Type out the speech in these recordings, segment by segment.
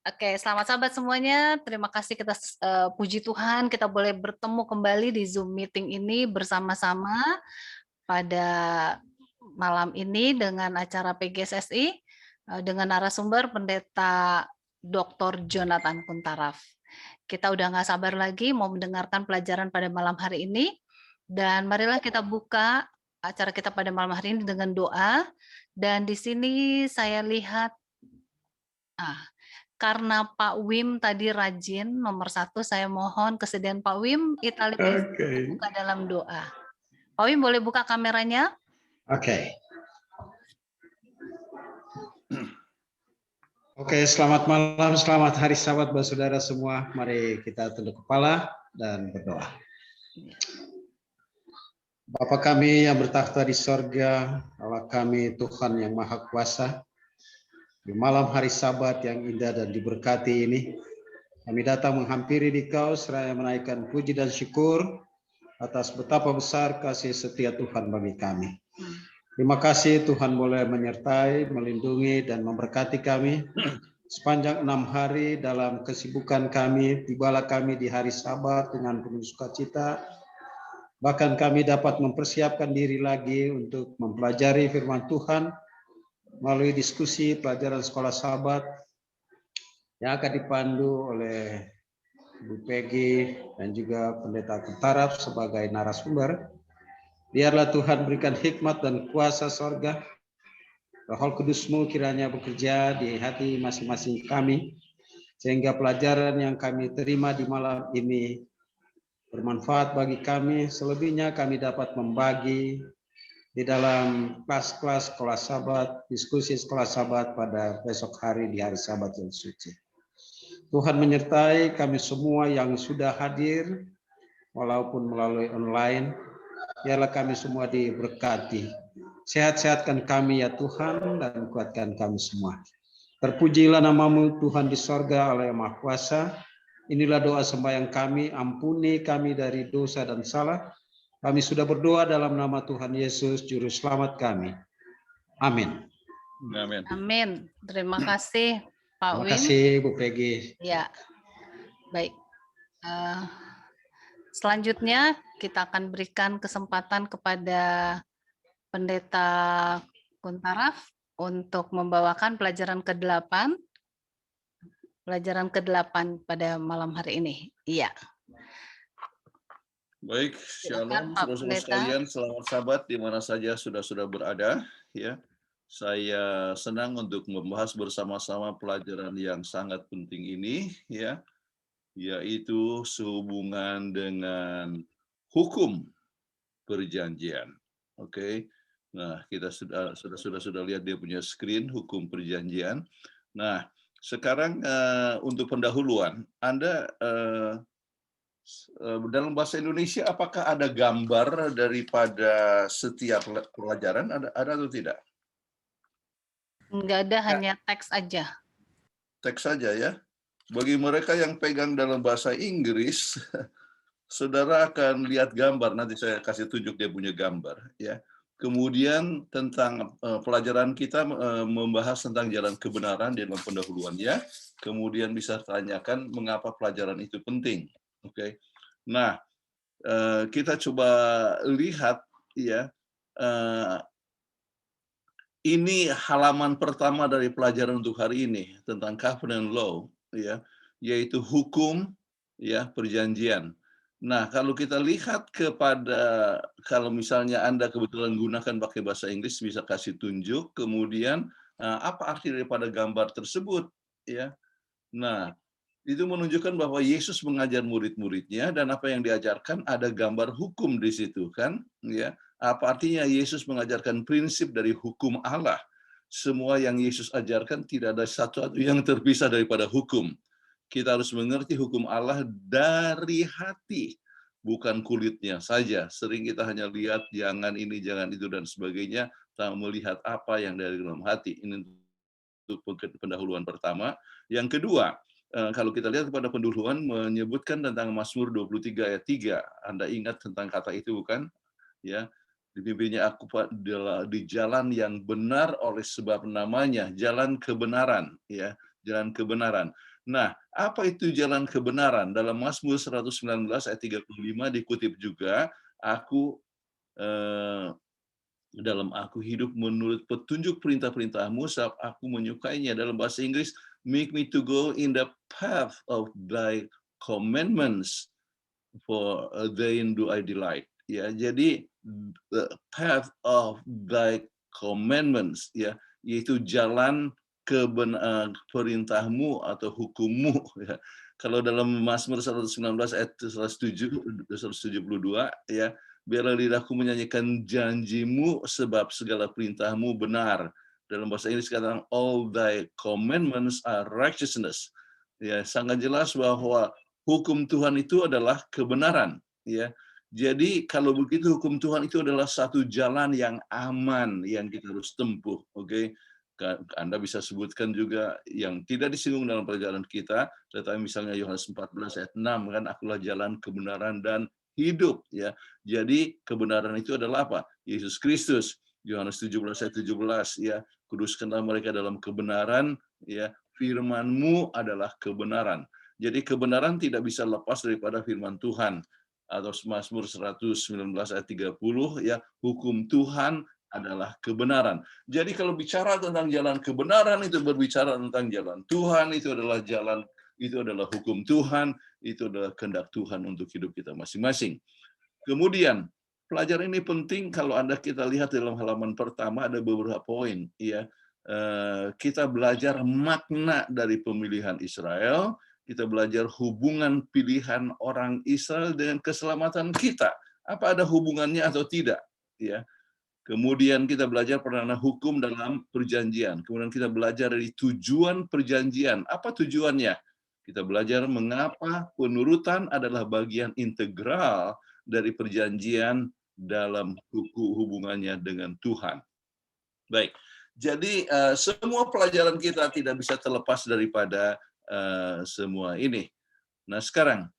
Oke, selamat sahabat semuanya. Terima kasih kita puji Tuhan kita boleh bertemu kembali di Zoom meeting ini bersama-sama pada malam ini dengan acara PGSSI dengan narasumber Pendeta Dr. Jonathan Kuntaraf. Kita udah nggak sabar lagi mau mendengarkan pelajaran pada malam hari ini dan marilah kita buka acara kita pada malam hari ini dengan doa dan di sini saya lihat karena Pak Wim tadi rajin, nomor satu saya mohon kesediaan Pak Wim, Itali please Oke. buka dalam doa. Pak Wim boleh buka kameranya? Oke. Oke, selamat malam, selamat hari Sabat buat saudara semua. Mari kita tunduk kepala dan berdoa. Bapa kami yang bertakhta di sorga, Allah kami Tuhan yang Maha Kuasa, di malam hari Sabat yang indah dan diberkati ini, kami datang menghampiri di Kau seraya menaikkan puji dan syukur atas betapa besar kasih setia Tuhan bagi kami. Terima kasih Tuhan boleh menyertai, melindungi, dan memberkati kami sepanjang 6 hari dalam kesibukan kami. Tibalah kami di hari Sabat dengan penuh sukacita. Bahkan kami dapat mempersiapkan diri lagi untuk mempelajari firman Tuhan melalui diskusi pelajaran sekolah Sabat yang akan dipandu oleh Bu Peggy dan juga Pendeta Kuntaraf sebagai narasumber. Biarlah Tuhan berikan hikmat dan kuasa sorga. Roh Kudus-Mu kiranya bekerja di hati masing-masing kami, sehingga pelajaran yang kami terima di malam ini bermanfaat bagi kami. Selebihnya kami dapat membagi di dalam kelas-kelas sekolah Sabat, diskusi sekolah Sabat pada besok hari di hari Sabat yang suci. Tuhan menyertai kami semua yang sudah hadir, walaupun melalui online. Biarlah kami semua diberkati. Sehat-sehatkan kami ya Tuhan dan kuatkan kami semua. Terpujilah nama-Mu Tuhan di sorga Allah yang Maha Kuasa. Inilah doa sembahyang kami, ampuni kami dari dosa dan salah. Kami sudah berdoa dalam nama Tuhan Yesus, Juru Selamat kami. Amin. Amin. Amin. Terima kasih Pak Terima Wim. kasih Bu Peggy. Ya, baik. Selanjutnya kita akan berikan kesempatan kepada Pendeta Kuntaraf untuk membawakan pelajaran ke-8. Pelajaran ke-8 pada malam hari ini. Iya. Baik, Silakan, shalom Pak saudara-saudara Pendeta. sekalian, selamat Sabat di mana saja sudah berada. Ya, saya senang untuk membahas bersama-sama pelajaran yang sangat penting ini, ya, yaitu sehubungan dengan hukum perjanjian. Oke, nah kita sudah lihat dia punya screen hukum perjanjian. Nah, sekarang untuk pendahuluan, Anda dalam bahasa Indonesia apakah ada gambar daripada setiap pelajaran, ada atau tidak? Enggak ada, hanya teks aja. Teks saja ya. Bagi mereka yang pegang dalam bahasa Inggris, saudara akan lihat gambar, nanti saya kasih tunjuk dia punya gambar ya. Kemudian tentang pelajaran kita membahas tentang jalan kebenaran dalam pendahuluan ya. Kemudian bisa tanyakan mengapa pelajaran itu penting. Oke. Nah, kita coba lihat ya. Ini halaman pertama dari pelajaran untuk hari ini tentang covenant law ya, yaitu hukum ya perjanjian. Nah, kalau kita lihat kepada, kalau misalnya Anda kebetulan gunakan pakai bahasa Inggris, bisa kasih tunjuk, kemudian apa arti daripada gambar tersebut ya. Nah, itu menunjukkan bahwa Yesus mengajar murid-muridnya dan apa yang diajarkan ada gambar hukum di situ kan ya. Apa artinya Yesus mengajarkan prinsip dari hukum Allah. Semua yang Yesus ajarkan tidak ada satu yang terpisah daripada hukum. Kita harus mengerti hukum Allah dari hati, bukan kulitnya saja. Sering kita hanya lihat jangan ini, jangan itu dan sebagainya, tanpa melihat apa yang dari dalam hati. Ini untuk pendahuluan pertama. Yang kedua, kalau kita lihat pada pendahuluan menyebutkan tentang Mazmur 23 ayat 3. Anda ingat tentang kata itu bukan? Ya, dipimpinnya aku di jalan yang benar oleh sebab namanya, jalan kebenaran, ya, jalan kebenaran. Nah, apa itu jalan kebenaran? Dalam Mazmur 119 ayat 35 dikutip juga, aku dalam aku hidup menurut petunjuk perintah-perintahmu, sebab aku menyukainya. Dalam bahasa Inggris, make me to go in the path of thy commandments, for therein do I delight. Ya, jadi the path of thy commandments, ya, yaitu jalan perintahmu atau hukummu. Ya. Kalau dalam Mazmur 119 ayat 172, ya, biarlah lidahku menyanyikan janjimu sebab segala perintahmu benar. Dalam bahasa Inggris katakan all thy commandments are righteousness. Ya, sangat jelas bahwa hukum Tuhan itu adalah kebenaran, ya. Jadi kalau begitu hukum Tuhan itu adalah satu jalan yang aman yang kita harus tempuh, oke? Anda bisa sebutkan juga yang tidak disinggung dalam pelajaran kita, tetapi misalnya Yohanes 14 ayat 6 kan, akulah jalan kebenaran dan hidup, ya. Jadi kebenaran itu adalah apa? Yesus Kristus. Yohanes 17 ayat 17, ya. Kuduskanlah mereka dalam kebenaran, ya. Firman-Mu adalah kebenaran. Jadi kebenaran tidak bisa lepas daripada firman Tuhan. Atau Mazmur 119 ayat 30, ya, hukum Tuhan adalah kebenaran. Jadi kalau bicara tentang jalan kebenaran itu berbicara tentang jalan Tuhan, itu adalah jalan, itu adalah hukum Tuhan, itu adalah kehendak Tuhan untuk hidup kita masing-masing. Kemudian pelajaran ini penting kalau kita lihat dalam halaman pertama ada beberapa poin, ya. Kita belajar makna dari pemilihan Israel, kita belajar hubungan pilihan orang Israel dengan keselamatan kita. Apa ada hubungannya atau tidak, ya. Kemudian kita belajar peranan hukum dalam perjanjian. Kemudian kita belajar dari tujuan perjanjian. Apa tujuannya? Kita belajar mengapa penurutan adalah bagian integral dari perjanjian dalam hubungannya dengan Tuhan. Baik, jadi semua pelajaran kita tidak bisa terlepas daripada semua ini. Nah sekarang,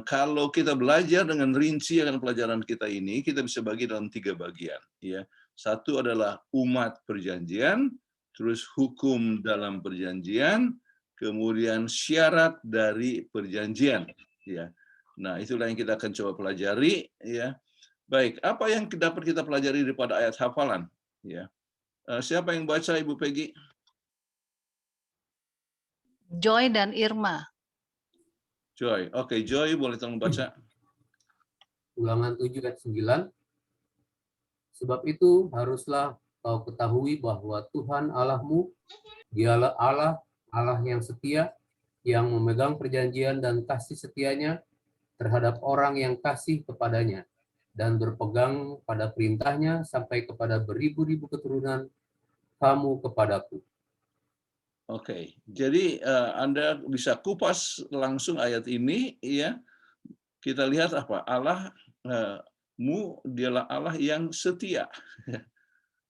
kalau kita belajar dengan rinci akan pelajaran kita ini, kita bisa bagi dalam 3 bagian. Ya. Satu adalah umat perjanjian, terus hukum dalam perjanjian, kemudian syarat dari perjanjian. Ya. Nah itulah yang kita akan coba pelajari. Ya. Baik, apa yang dapat kita pelajari daripada ayat hafalan? Ya. Siapa yang baca, Ibu Peggy? Joy dan Irma. Joy. Oke, Joy boleh tolong baca. Ulangan 7 ayat 9. Sebab itu haruslah kau ketahui bahwa Tuhan Allahmu, dialah Allah, Allah yang setia, yang memegang perjanjian dan kasih setianya terhadap orang yang kasih kepadanya, dan berpegang pada perintahnya sampai kepada beribu-ribu keturunan kamu kepadaku. Oke, jadi Anda bisa kupas langsung ayat ini, ya. Kita lihat apa? Allah-Mu dialah Allah yang setia.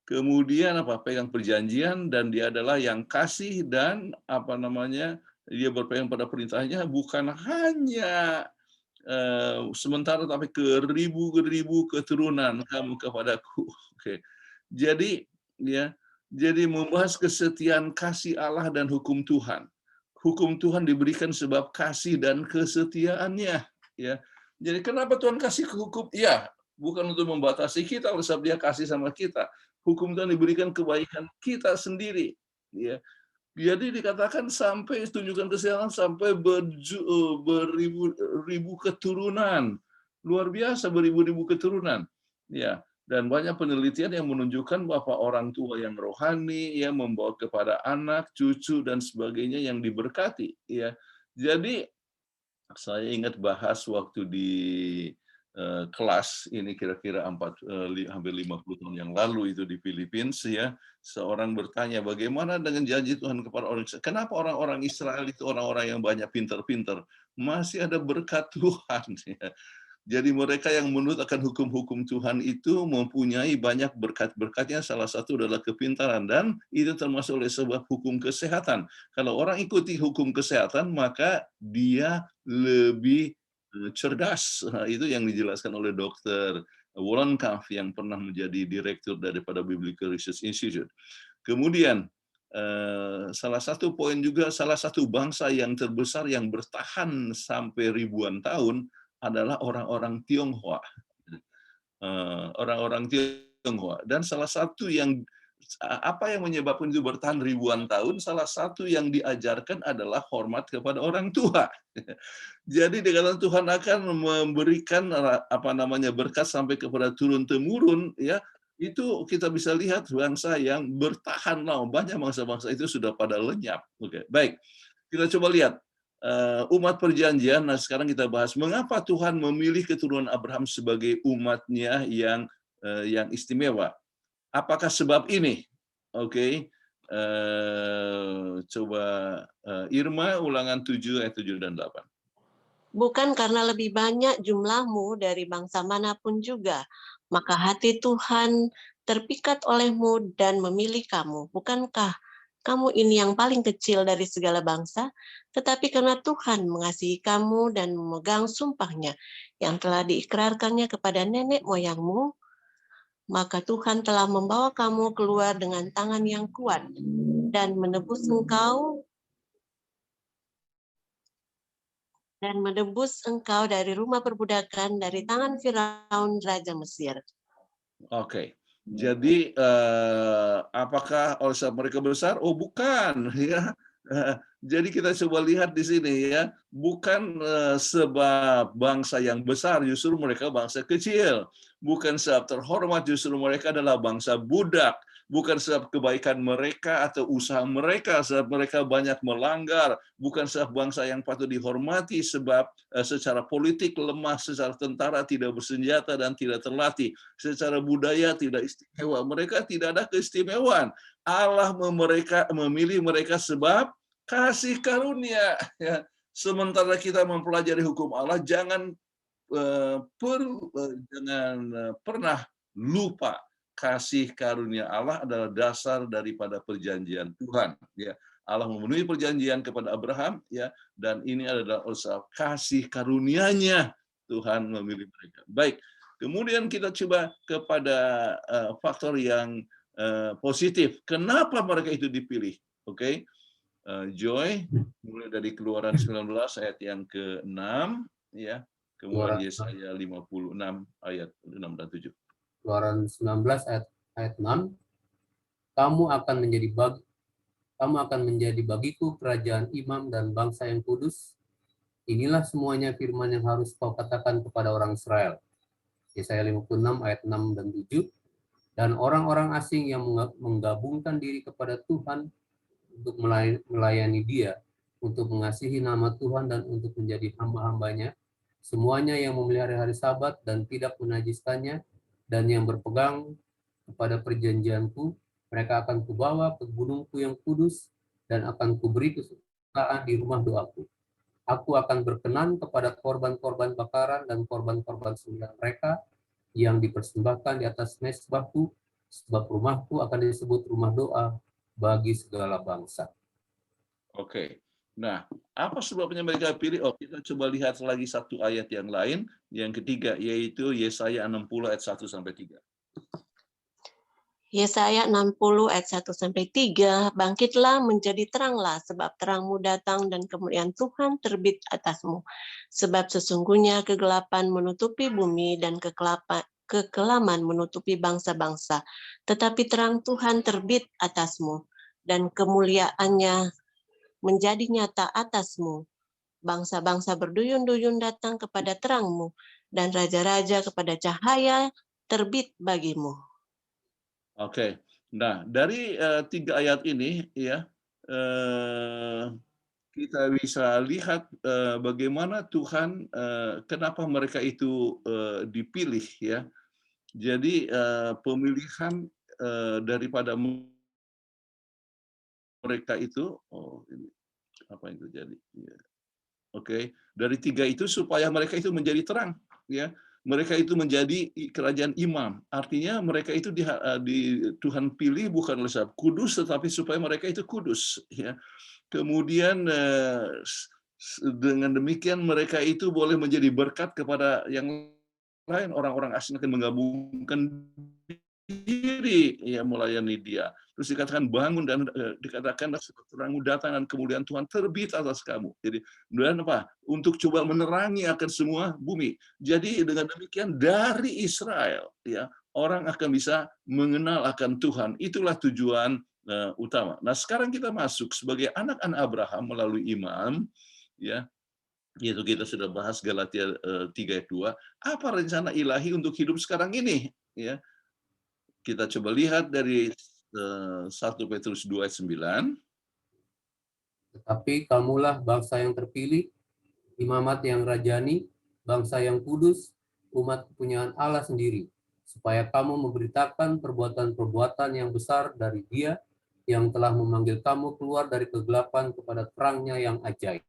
Kemudian apa? Pegang perjanjian dan Dia adalah yang kasih dan apa namanya? Dia berpegang pada perintahnya bukan hanya sementara tapi ke ribu keturunan kamu kepadaku. Oke. Jadi ya, jadi membahas kesetiaan kasih Allah dan hukum Tuhan. Hukum Tuhan diberikan sebab kasih dan kesetiaannya, ya. Jadi kenapa Tuhan kasih hukum? Ya, bukan untuk membatasi kita, oleh sebab Dia kasih sama kita. Hukum Tuhan diberikan kebaikan kita sendiri, ya. Jadi dikatakan sampai tunjukkan kesetiaan sampai beribu-ribu keturunan. Luar biasa, beribu-ribu keturunan. Ya, dan banyak penelitian yang menunjukkan bahwa orang tua yang rohani ya membawa kepada anak, cucu dan sebagainya yang diberkati, ya. Jadi saya ingat bahas waktu di kelas ini kira-kira hampir 50 tahun yang lalu itu di Filipina, ya. Seorang bertanya bagaimana dengan janji Tuhan kepada orang Israel. Kenapa orang-orang Israel itu orang-orang yang banyak pintar-pintar? Masih ada berkat Tuhan. Ya. Jadi mereka yang menurut akan hukum-hukum Tuhan itu mempunyai banyak berkat-berkatnya. Salah satu adalah kepintaran dan itu termasuk oleh sebab hukum kesehatan. Kalau orang ikuti hukum kesehatan maka dia lebih cerdas. Nah, itu yang dijelaskan oleh Dr. Wallenkampf yang pernah menjadi direktur daripada Biblical Research Institute. Kemudian salah satu poin juga, salah satu bangsa yang terbesar yang bertahan sampai ribuan tahun adalah orang-orang Tionghoa. Orang-orang Tionghoa. Dan salah satu yang apa yang menyebabkan itu bertahan ribuan tahun, salah satu yang diajarkan adalah hormat kepada orang tua. Jadi dengan Tuhan akan memberikan berkat sampai kepada turun temurun, ya. Itu kita bisa lihat bangsa yang bertahan lama. Banyak bangsa-bangsa itu sudah pada lenyap. Oke, baik. Kita coba lihat umat perjanjian. Nah, sekarang kita bahas mengapa Tuhan memilih keturunan Abraham sebagai umatnya yang istimewa. Apakah sebab ini? Oke. Coba Irma, Ulangan 7 ayat 7 dan 8. Bukan karena lebih banyak jumlahmu dari bangsa manapun juga, maka hati Tuhan terpikat olehmu dan memilih kamu. Bukankah kamu ini yang paling kecil dari segala bangsa? Tetapi karena Tuhan mengasihi kamu dan memegang sumpahnya yang telah diikrarkannya kepada nenek moyangmu, maka Tuhan telah membawa kamu keluar dengan tangan yang kuat dan menebus engkau dari rumah perbudakan, dari tangan Firaun raja Mesir. Oke. Jadi apakah oleh sebab mereka besar? Oh, bukan, ya. Jadi kita coba lihat di sini, ya, bukan sebab bangsa yang besar, justru mereka bangsa kecil. Bukan sebab terhormat, justru mereka adalah bangsa budak. Bukan sebab kebaikan mereka atau usaha mereka, sebab mereka banyak melanggar. Bukan sebab bangsa yang patut dihormati, sebab secara politik lemah, secara tentara tidak bersenjata dan tidak terlatih. Secara budaya tidak istimewa. Mereka tidak ada keistimewaan. Allah memilih mereka sebab kasih karunia. Ya. Sementara kita mempelajari hukum Allah, jangan pernah lupa kasih karunia Allah adalah dasar daripada perjanjian Tuhan. Ya. Allah memenuhi perjanjian kepada Abraham, ya, dan ini adalah usaha kasih karunia-Nya Tuhan memilih mereka. Baik, kemudian kita coba kepada faktor yang positif. Kenapa mereka itu dipilih? Oke, Joy, mulai dari Keluaran 19 ayat yang ke-6, ya, kemudian Yesaya 56 ayat 6 dan 7. Keluaran 19 ayat 6, kamu akan menjadi bagiku kerajaan imam dan bangsa yang kudus. Inilah semuanya firman yang harus kau katakan kepada orang Israel. Yesaya 56 ayat 6 dan 7. Dan orang-orang asing yang menggabungkan diri kepada Tuhan untuk melayani Dia, untuk mengasihi nama Tuhan dan untuk menjadi hamba-hambanya, semuanya yang memelihara hari Sabat dan tidak menajiskannya, dan yang berpegang kepada perjanjianku, mereka akan kubawa ke gunungku yang kudus dan akan kuberi kesukaan di rumah doaku. Aku akan berkenan kepada korban-korban bakaran dan korban-korban sembelihan mereka yang dipersembahkan di atas mezbahku, sebab rumahku akan disebut rumah doa bagi segala bangsa. Oke. Nah, apa sebabnya mereka pilih? Oh, kita coba lihat lagi satu ayat yang lain, yang ketiga, yaitu Yesaya 60 ayat 1 sampai 3. Yesaya 60 ayat 1 sampai 3, bangkitlah menjadi teranglah, sebab terangmu datang dan kemuliaan Tuhan terbit atasmu. Sebab sesungguhnya kegelapan menutupi bumi dan kekelaman menutupi bangsa-bangsa. Tetapi terang Tuhan terbit atasmu dan kemuliaannya menjadi nyata atasmu. Bangsa-bangsa berduyun-duyun datang kepada terangmu, dan raja-raja kepada cahaya terbit bagimu. Oke. Nah, dari 3 ayat ini, ya, kita bisa lihat bagaimana Tuhan, kenapa mereka itu dipilih, ya. Jadi pemilihan daripada mereka itu, ini apa yang terjadi? Ya. Oke, dari 3 itu supaya mereka itu menjadi terang, ya. Mereka itu menjadi kerajaan imam. Artinya mereka itu Tuhan pilih bukan oleh sebab kudus, tetapi supaya mereka itu kudus, ya. Kemudian dengan demikian mereka itu boleh menjadi berkat kepada yang lain. Orang-orang asing akan menggabungkan diri, ya, melayani Dia. Terus dikatakan bangun dan dikatakan terangmu datang dan kemuliaan Tuhan terbit atas kamu. Jadi dan apa? Untuk coba menerangi akan semua bumi. Jadi dengan demikian dari Israel ya orang akan bisa mengenal akan Tuhan. Itulah tujuan utama. Nah, sekarang kita masuk sebagai anak-anak Abraham melalui iman ya. Yaitu kita sudah bahas Galatia 3 ayat 2. Apa rencana ilahi untuk hidup sekarang ini ya? Kita coba lihat dari 1 Petrus 2 ayat 9. Tetapi kamulah bangsa yang terpilih, imamat yang rajani, bangsa yang kudus, umat kepunyaan Allah sendiri, supaya kamu memberitakan perbuatan-perbuatan yang besar dari Dia yang telah memanggil kamu keluar dari kegelapan kepada terangnya yang ajaib.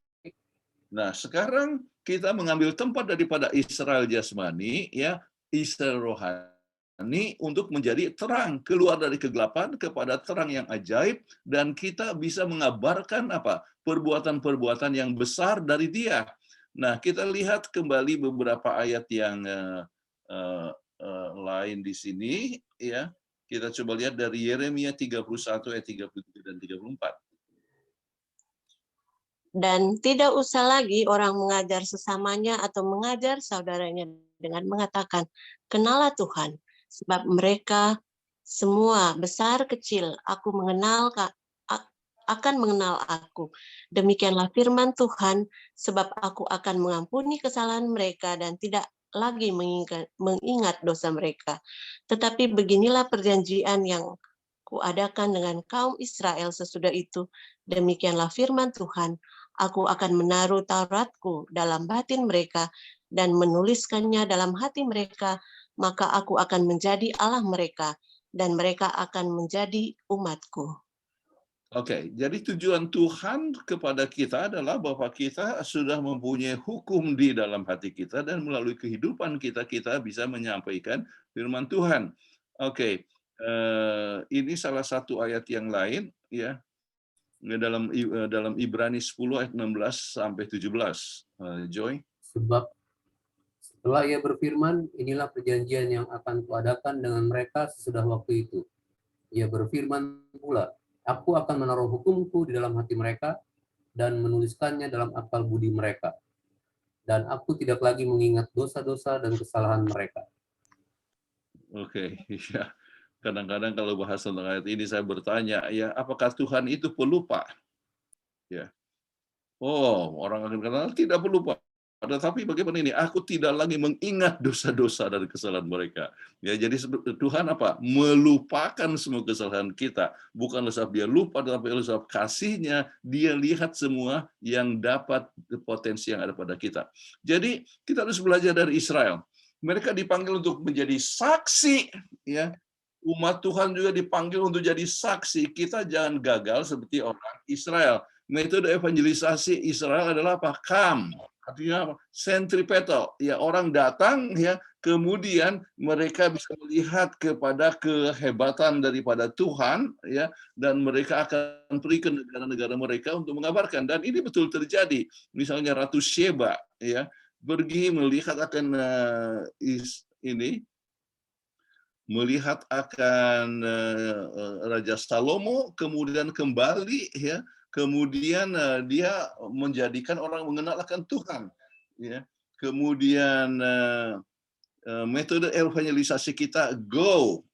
Nah, sekarang kita mengambil tempat daripada Israel jasmani, ya, Israel rohani, untuk menjadi terang, keluar dari kegelapan kepada terang yang ajaib, dan kita bisa mengabarkan apa? Perbuatan-perbuatan yang besar dari Dia. Nah, kita lihat kembali beberapa ayat yang lain di sini, ya. Kita coba lihat dari Yeremia 31 ayat 33 dan 34. Dan tidak usah lagi orang mengajar sesamanya atau mengajar saudaranya dengan mengatakan, kenalah Tuhan, sebab mereka semua besar kecil akan mengenal aku. Demikianlah firman Tuhan, sebab aku akan mengampuni kesalahan mereka dan tidak lagi mengingat dosa mereka. Tetapi beginilah perjanjian yang kuadakan dengan kaum Israel sesudah itu. Demikianlah firman Tuhan, aku akan menaruh Tauratku dalam batin mereka dan menuliskannya dalam hati mereka, maka aku akan menjadi Allah mereka dan mereka akan menjadi umatku. Oke, jadi tujuan Tuhan kepada kita adalah bahwa kita sudah mempunyai hukum di dalam hati kita dan melalui kehidupan kita bisa menyampaikan firman Tuhan. Oke, ini salah satu ayat yang lain ya. Dalam Ibrani 10 ayat 16 sampai 17. Joy. Sebab setelah Ia berfirman, inilah perjanjian yang akan kuadakan dengan mereka sesudah waktu itu. Ia berfirman pula, aku akan menaruh hukumku di dalam hati mereka dan menuliskannya dalam akal budi mereka. Dan aku tidak lagi mengingat dosa-dosa dan kesalahan mereka. Oke, ya. Kadang-kadang kalau bahas tentang ayat ini saya bertanya, ya apakah Tuhan itu pelupa? Ya. Oh, orang akan kata tidak pelupa. Tetapi bagaimana ini? Aku tidak lagi mengingat dosa-dosa dari kesalahan mereka. Ya, jadi Tuhan apa? Melupakan semua kesalahan kita. Bukan sebab Dia lupa, tetapi sebab kasih-Nya Dia lihat semua yang dapat potensi yang ada pada kita. Jadi kita harus belajar dari Israel. Mereka dipanggil untuk menjadi saksi, ya. Umat Tuhan juga dipanggil untuk jadi saksi. Kita jangan gagal seperti orang Israel. Metode evangelisasi Israel adalah apa? Artinya centripetal. Ya, orang datang ya, kemudian mereka bisa melihat kepada kehebatan daripada Tuhan ya, dan mereka akan pergi ke negara-negara mereka untuk mengabarkan, dan ini betul terjadi. Misalnya Ratu Sheba ya, pergi melihat akan melihat akan Raja Salomo, kemudian kembali ya, kemudian dia menjadikan orang mengenal akan Tuhan ya. Kemudian metode evangelisasi kita go,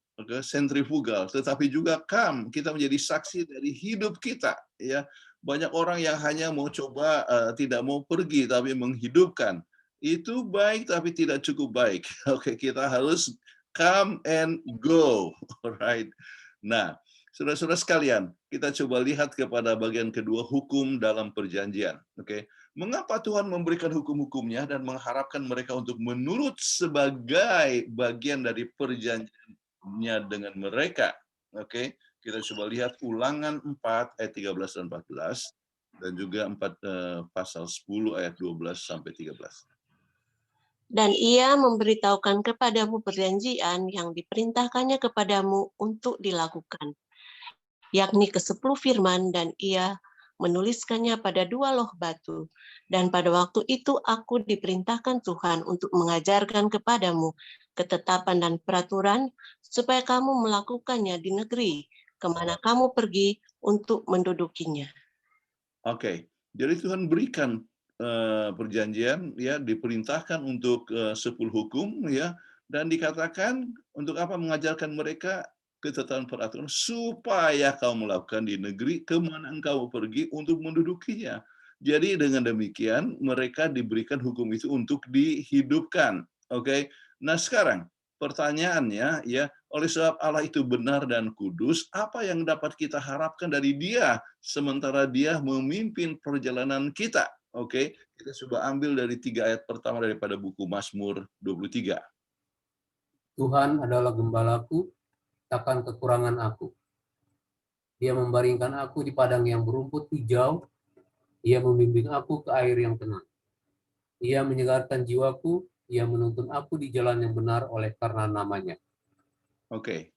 sentrifugal, tetapi juga come, kita menjadi saksi dari hidup kita ya. Banyak orang yang hanya mau coba tidak mau pergi tapi menghidupkan. Itu baik tapi tidak cukup baik. Oke, kita harus come and go, alright. Nah, saudara-saudara sekalian, kita coba lihat kepada bagian kedua, hukum dalam perjanjian. Oke, mengapa Tuhan memberikan hukum-hukumnya dan mengharapkan mereka untuk menurut sebagai bagian dari perjanjiannya dengan mereka? Oke, kita coba lihat Ulangan 4 ayat 13 dan 14 dan juga pasal 10 ayat 12 sampai 13. Dan Ia memberitahukan kepadamu perjanjian yang diperintahkannya kepadamu untuk dilakukan, yakni ke-10 firman, dan Ia menuliskannya pada 2 loh batu. Dan pada waktu itu aku diperintahkan Tuhan untuk mengajarkan kepadamu ketetapan dan peraturan, supaya kamu melakukannya di negeri kemana kamu pergi untuk mendudukinya. Oke, jadi Tuhan berikan perjanjian, ya, diperintahkan untuk 10 hukum, ya, dan dikatakan untuk apa? Mengajarkan mereka ketetapan peraturan supaya kau melakukan di negeri kemana engkau pergi untuk mendudukinya. Jadi dengan demikian mereka diberikan hukum itu untuk dihidupkan. Oke, nah sekarang pertanyaannya, ya, oleh sebab Allah itu benar dan kudus, apa yang dapat kita harapkan dari Dia sementara Dia memimpin perjalanan kita? Oke, kita coba ambil dari 3 ayat pertama daripada buku Mazmur 23. Tuhan adalah gembalaku, takkan kekurangan aku. Dia membaringkan aku di padang yang berumput hijau, Ia membimbing aku ke air yang tenang. Ia menyegarkan jiwaku, Ia menuntun aku di jalan yang benar oleh karena namanya. Oke,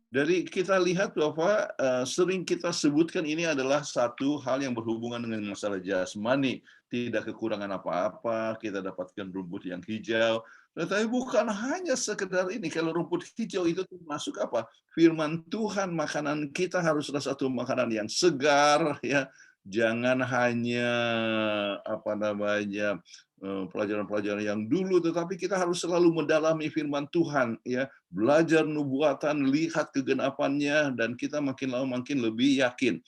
dari kita lihat bahwa sering kita sebutkan ini adalah satu hal yang berhubungan dengan masalah jasmani, tidak kekurangan apa-apa, kita dapatkan rumput yang hijau. Tetapi bukan hanya sekedar ini, kalau rumput hijau itu termasuk apa? Firman Tuhan, makanan kita haruslah satu makanan yang segar, ya. Jangan hanya apa namanya pelajaran-pelajaran yang dulu, tetapi kita harus selalu mendalami firman Tuhan, ya, belajar nubuatan, lihat kegenapannya, dan kita makin lama makin lebih yakin.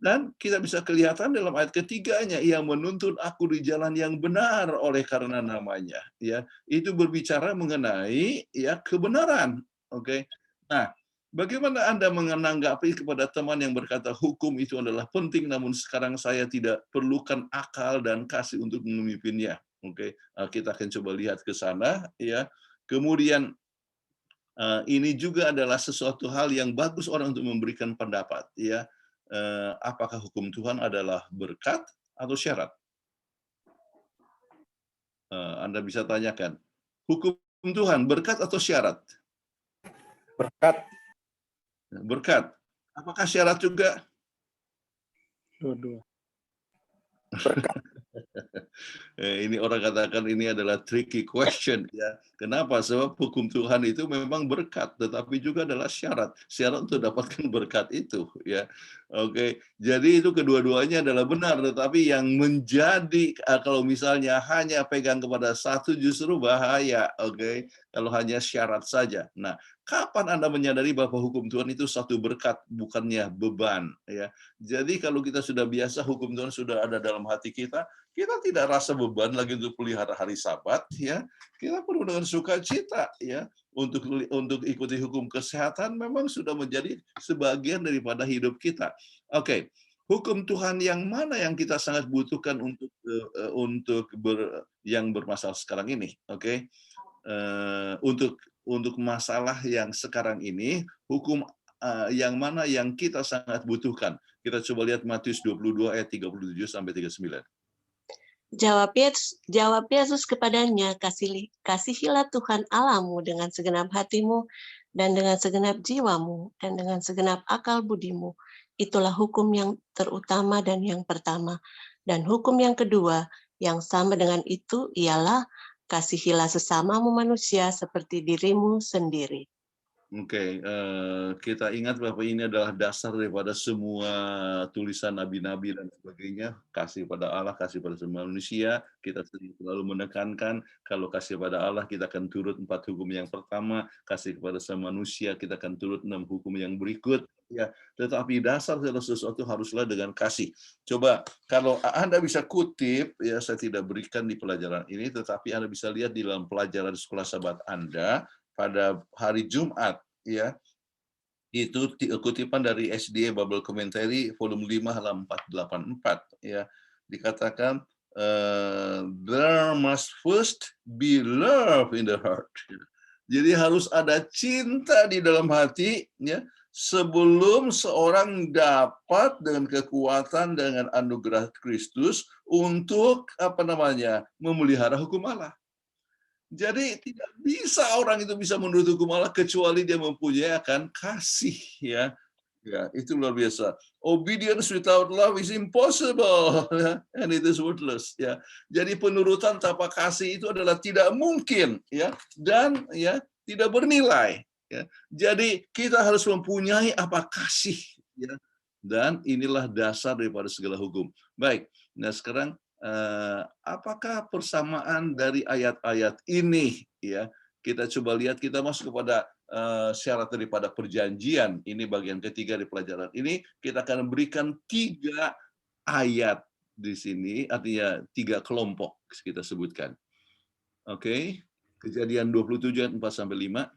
Dan kita bisa kelihatan dalam ayat ketiganya, Ia menuntun aku di jalan yang benar oleh karena namanya. Ya, itu berbicara mengenai, ya, kebenaran. Oke. Nah, bagaimana Anda menanggapi kepada teman yang berkata hukum itu adalah penting, namun sekarang saya tidak perlukan akal dan kasih untuk memimpinnya. Oke, kita akan coba lihat ke sana, ya. Kemudian ini juga adalah sesuatu hal yang bagus orang untuk memberikan pendapat, ya. Apakah hukum Tuhan adalah berkat atau syarat? Anda bisa tanyakan, hukum Tuhan berkat atau syarat? Berkat. Berkat. Apakah syarat juga? Dua-dua. Berkat. Ini orang katakan ini adalah tricky question, ya. Kenapa? Sebab hukum Tuhan itu memang berkat, tetapi juga adalah syarat. Syarat untuk dapatkan berkat itu, ya. Oke, jadi itu kedua-duanya adalah benar, tetapi yang menjadi kalau misalnya hanya pegang kepada satu justru bahaya, oke. Kalau hanya syarat saja. Nah, kapan Anda menyadari bahwa hukum Tuhan itu satu berkat, bukannya beban, ya. Jadi kalau kita sudah biasa hukum Tuhan sudah ada dalam hati kita tidak rasa beban lagi untuk pelihara hari Sabat, ya. Kita penuh dengan sukacita, ya. Untuk ikuti hukum kesehatan memang sudah menjadi sebagian daripada hidup kita. Oke, hukum Tuhan yang mana yang kita sangat butuhkan untuk yang bermasalah sekarang ini? Oke, untuk masalah yang sekarang ini, hukum yang mana yang kita sangat butuhkan? Kita coba lihat Matius 22 ayat 37 sampai 39. Jawab Yesus kepadanya, kasihilah Tuhan Allahmu dengan segenap hatimu, dan dengan segenap jiwamu, dan dengan segenap akal budimu. Itulah hukum yang terutama dan yang pertama. Dan hukum yang kedua, yang sama dengan itu, ialah kasihilah sesamamu manusia seperti dirimu sendiri. Oke, kita ingat bahwa ini adalah dasar daripada semua tulisan nabi-nabi dan sebagainya. Kasih pada Allah, kasih pada semua manusia. Kita selalu menekankan kalau kasih pada Allah kita akan turut 4 hukum yang pertama, kasih kepada semua manusia kita akan turut 6 hukum yang berikut. Ya, tetapi dasar segala sesuatu haruslah dengan kasih. Coba kalau Anda bisa kutip, ya saya tidak berikan di pelajaran ini, tetapi Anda bisa lihat di dalam pelajaran sekolah Sabat Anda pada hari Jumat, ya, itu kutipan dari SDA Bible Commentary volume 5 halaman 484, ya, dikatakan there must first be love in the heart. Jadi harus ada cinta di dalam hati, ya, sebelum seorang dapat dengan kekuatan dengan anugerah Kristus untuk memelihara hukum Allah. Jadi tidak bisa orang itu bisa menurut hukum Allah kecuali dia mempunyai akan kasih, ya. Ya, itu luar biasa. Obedience without love is impossible, and it is worthless, ya. Jadi penurutan tanpa kasih itu adalah tidak mungkin, ya, dan ya tidak bernilai, Ya. Jadi kita harus mempunyai apa kasih, ya. Dan inilah dasar daripada segala hukum. Baik. Nah sekarang apakah persamaan dari ayat-ayat ini, ya? Kita coba lihat, kita masuk kepada syarat daripada perjanjian. Ini bagian ketiga di pelajaran ini. Kita akan berikan 3 ayat di sini, artinya 3 kelompok kita sebutkan. Oke. Kejadian 27 ayat 4-5.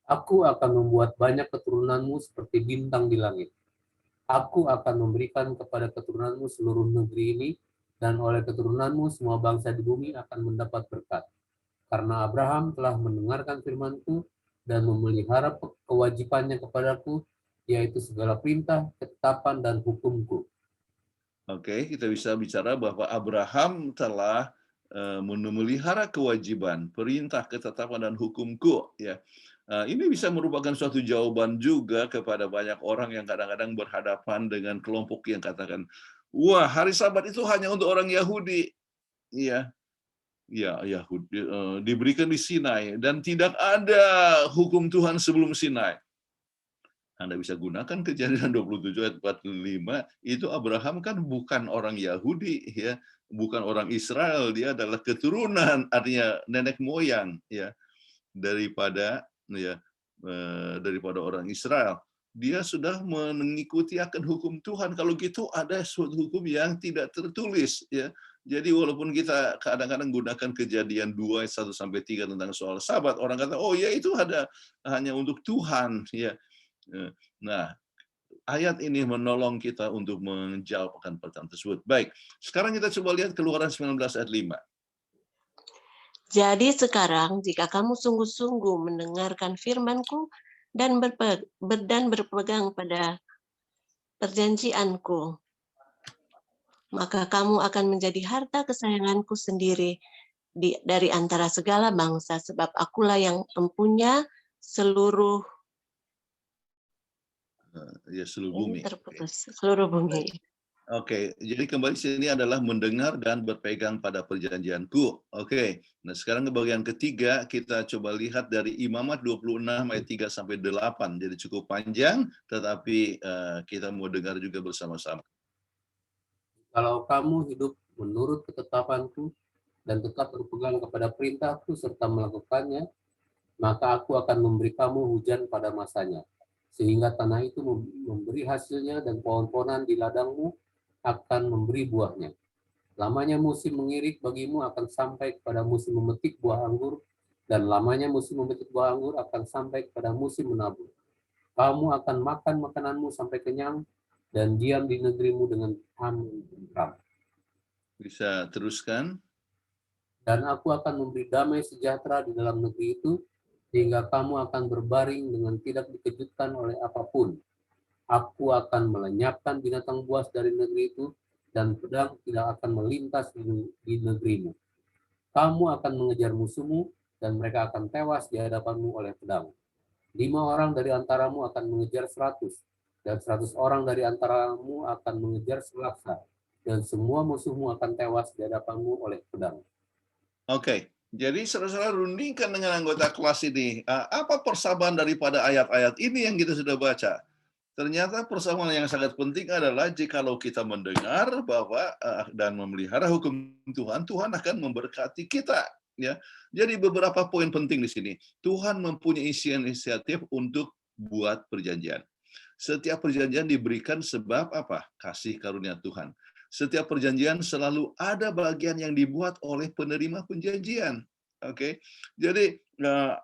Aku akan membuat banyak keturunanmu seperti bintang di langit. Aku akan memberikan kepada keturunanmu seluruh negeri ini, dan oleh keturunanmu semua bangsa di bumi akan mendapat berkat. Karena Abraham telah mendengarkan firman-Ku dan memelihara kewajibannya kepadaku, yaitu segala perintah, ketetapan, dan hukum-Ku. Oke, kita bisa bicara bahwa Abraham telah memelihara kewajiban, perintah, ketetapan, dan hukum-Ku. Ya. Ini bisa merupakan suatu jawaban juga kepada banyak orang yang kadang-kadang berhadapan dengan kelompok yang katakan, wah hari Sabat itu hanya untuk orang Yahudi. Iya, ya Yahudi diberikan di Sinai dan tidak ada hukum Tuhan sebelum Sinai. Anda bisa gunakan Kejadian 27 ayat 45, itu Abraham kan bukan orang Yahudi, ya, bukan orang Israel, dia adalah keturunan, artinya nenek moyang, ya, daripada orang Israel. Dia sudah mengikuti akan hukum Tuhan. Kalau gitu ada suatu hukum yang tidak tertulis, ya. Jadi walaupun kita kadang-kadang gunakan Kejadian 2 ayat 1-3 tentang soal Sabat, orang kata, oh ya itu hanya untuk Tuhan, ya. Nah, ayat ini menolong kita untuk menjawab akan pertanyaan tersebut. Baik, sekarang kita coba lihat Keluaran 19 ayat 5. Jadi sekarang jika kamu sungguh-sungguh mendengarkan firman-Ku dan berpegang pada perjanjian-Ku, maka kamu akan menjadi harta kesayangan-Ku sendiri dari antara segala bangsa, sebab Akulah yang mempunyai seluruh Seluruh bumi. seluruh bumi. Oke, jadi kembali sini adalah mendengar dan berpegang pada perjanjianku. Oke, nah sekarang ke bagian ketiga, kita coba lihat dari Imamat 26 ayat 3-8. Jadi cukup panjang, tetapi kita mau dengar juga bersama-sama. Kalau kamu hidup menurut ketetapanku dan tetap berpegang kepada perintahku serta melakukannya, maka aku akan memberi kamu hujan pada masanya, sehingga tanah itu memberi hasilnya dan pohon-pohonan di ladangmu akan memberi buahnya. Lamanya musim mengirik bagimu akan sampai kepada musim memetik buah anggur, dan lamanya musim memetik buah anggur akan sampai kepada musim menabur. Kamu akan makan makananmu sampai kenyang, dan diam di negerimu dengan tentram. Bisa teruskan. Dan aku akan memberi damai sejahtera di dalam negeri itu, sehingga kamu akan berbaring dengan tidak dikejutkan oleh apapun. Aku akan melenyapkan binatang buas dari negeri itu, dan pedang tidak akan melintas di negerimu. Kamu akan mengejar musuhmu, dan mereka akan tewas di hadapanmu oleh pedang. 5 orang dari antaramu akan mengejar 100, dan 100 orang dari antaramu akan mengejar 100, dan semua musuhmu akan tewas di hadapanmu oleh pedang. Oke, jadi saudara-saudara rundingkan dengan anggota kelas ini. Apa persamaan daripada ayat-ayat ini yang kita sudah baca? Ternyata persamaan yang sangat penting adalah jikalau kita mendengar bahwa dan memelihara hukum Tuhan, Tuhan akan memberkati kita. Ya, jadi beberapa poin penting di sini. Tuhan mempunyai inisiatif untuk buat perjanjian. Setiap perjanjian diberikan sebab apa? Kasih karunia Tuhan. Setiap perjanjian selalu ada bagian yang dibuat oleh penerima perjanjian. Oke, jadi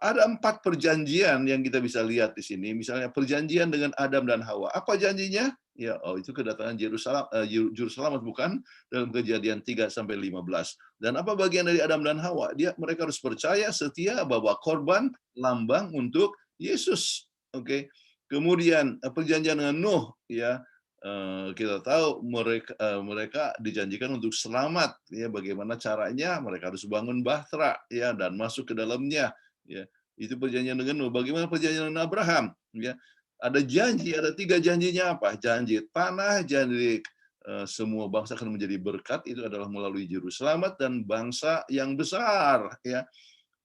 ada 4 perjanjian yang kita bisa lihat di sini. Misalnya perjanjian dengan Adam dan Hawa. Apa janjinya? Ya, itu kedatangan juru selamat, bukan? Dalam Kejadian 3-15. Dan apa bagian dari Adam dan Hawa? Mereka harus percaya, setia bahwa korban lambang untuk Yesus. Oke. Kemudian perjanjian dengan Nuh, ya. Kita tahu mereka dijanjikan untuk selamat, ya. Bagaimana caranya? Mereka harus bangun bahtera, ya, dan masuk ke dalamnya, ya. Itu perjanjian dengan Nuh. Bagaimana perjanjian dengan Abraham, ya? Ada janji, ada 3 janjinya apa? Janji tanah, janji semua bangsa akan menjadi berkat, itu adalah melalui juru selamat, dan bangsa yang besar, ya.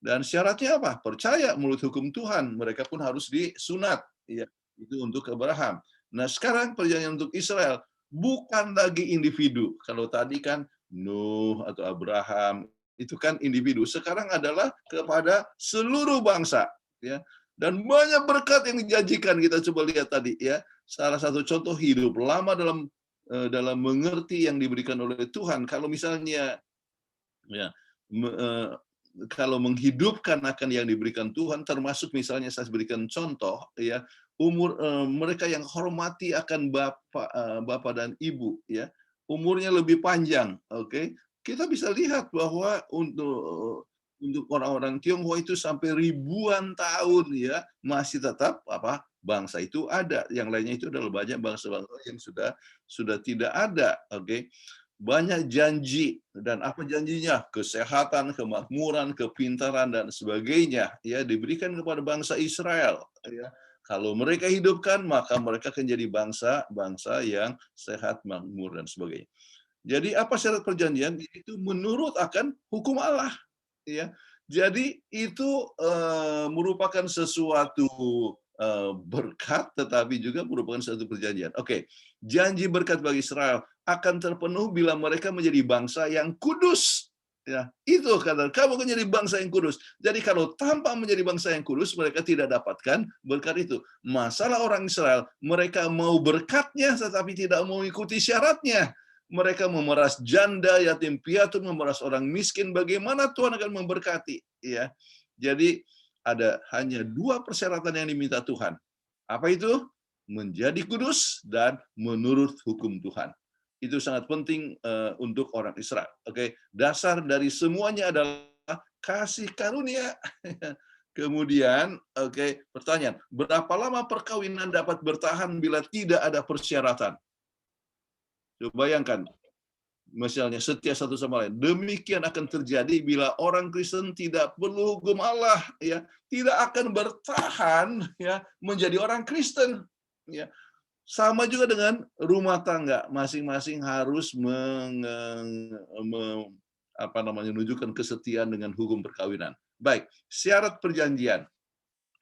Dan syaratnya apa? Percaya menurut hukum Tuhan. Mereka pun harus disunat. Ya, itu untuk Abraham. Nah, sekarang perjanjian untuk Israel bukan lagi individu. Kalau tadi kan Nuh atau Abraham itu kan individu. Sekarang adalah kepada seluruh bangsa. Ya. Dan banyak berkat yang dijanjikan. Kita coba lihat tadi ya. Salah satu contoh hidup lama dalam mengerti yang diberikan oleh Tuhan. Kalau misalnya ya kalau menghidupkan akan yang diberikan Tuhan, termasuk misalnya saya berikan contoh ya, umur mereka yang hormati akan bapak dan ibu ya, umurnya lebih panjang, oke. Kita bisa lihat bahwa untuk orang-orang Tionghoa itu sampai ribuan tahun ya masih tetap bangsa itu ada. Yang lainnya itu adalah banyak bangsa-bangsa yang sudah tidak ada, oke. Banyak janji, dan apa janjinya? Kesehatan, kemakmuran, kepintaran, dan sebagainya ya diberikan kepada bangsa Israel ya. Kalau mereka hidupkan, maka mereka akan jadi bangsa yang sehat, makmur, dan sebagainya. Jadi apa syarat perjanjian? Itu menurut akan hukum Allah ya. Jadi itu merupakan sesuatu berkat, tetapi juga merupakan satu perjanjian. Oke, janji berkat bagi Israel akan terpenuh bila mereka menjadi bangsa yang kudus. Ya, itu kata kamu akan jadi bangsa yang kudus. Jadi kalau tanpa menjadi bangsa yang kudus, mereka tidak dapatkan berkat itu. Masalah orang Israel, mereka mau berkatnya tetapi tidak mau ikuti syaratnya. Mereka memeras janda, yatim piatu, memeras orang miskin. Bagaimana Tuhan akan memberkati? Ya, jadi ada hanya 2 persyaratan yang diminta Tuhan. Apa itu? Menjadi kudus dan menurut hukum Tuhan. Itu sangat penting untuk orang Israel. Oke, dasar dari semuanya adalah kasih karunia. Kemudian, oke, pertanyaan, berapa lama perkawinan dapat bertahan bila tidak ada persyaratan? Coba bayangkan, misalnya setia satu sama lain. Demikian akan terjadi bila orang Kristen tidak perlu hukum Allah, ya, tidak akan bertahan, ya, menjadi orang Kristen, ya. Sama juga dengan rumah tangga, masing-masing harus menunjukkan kesetiaan dengan hukum perkawinan. Baik, syarat perjanjian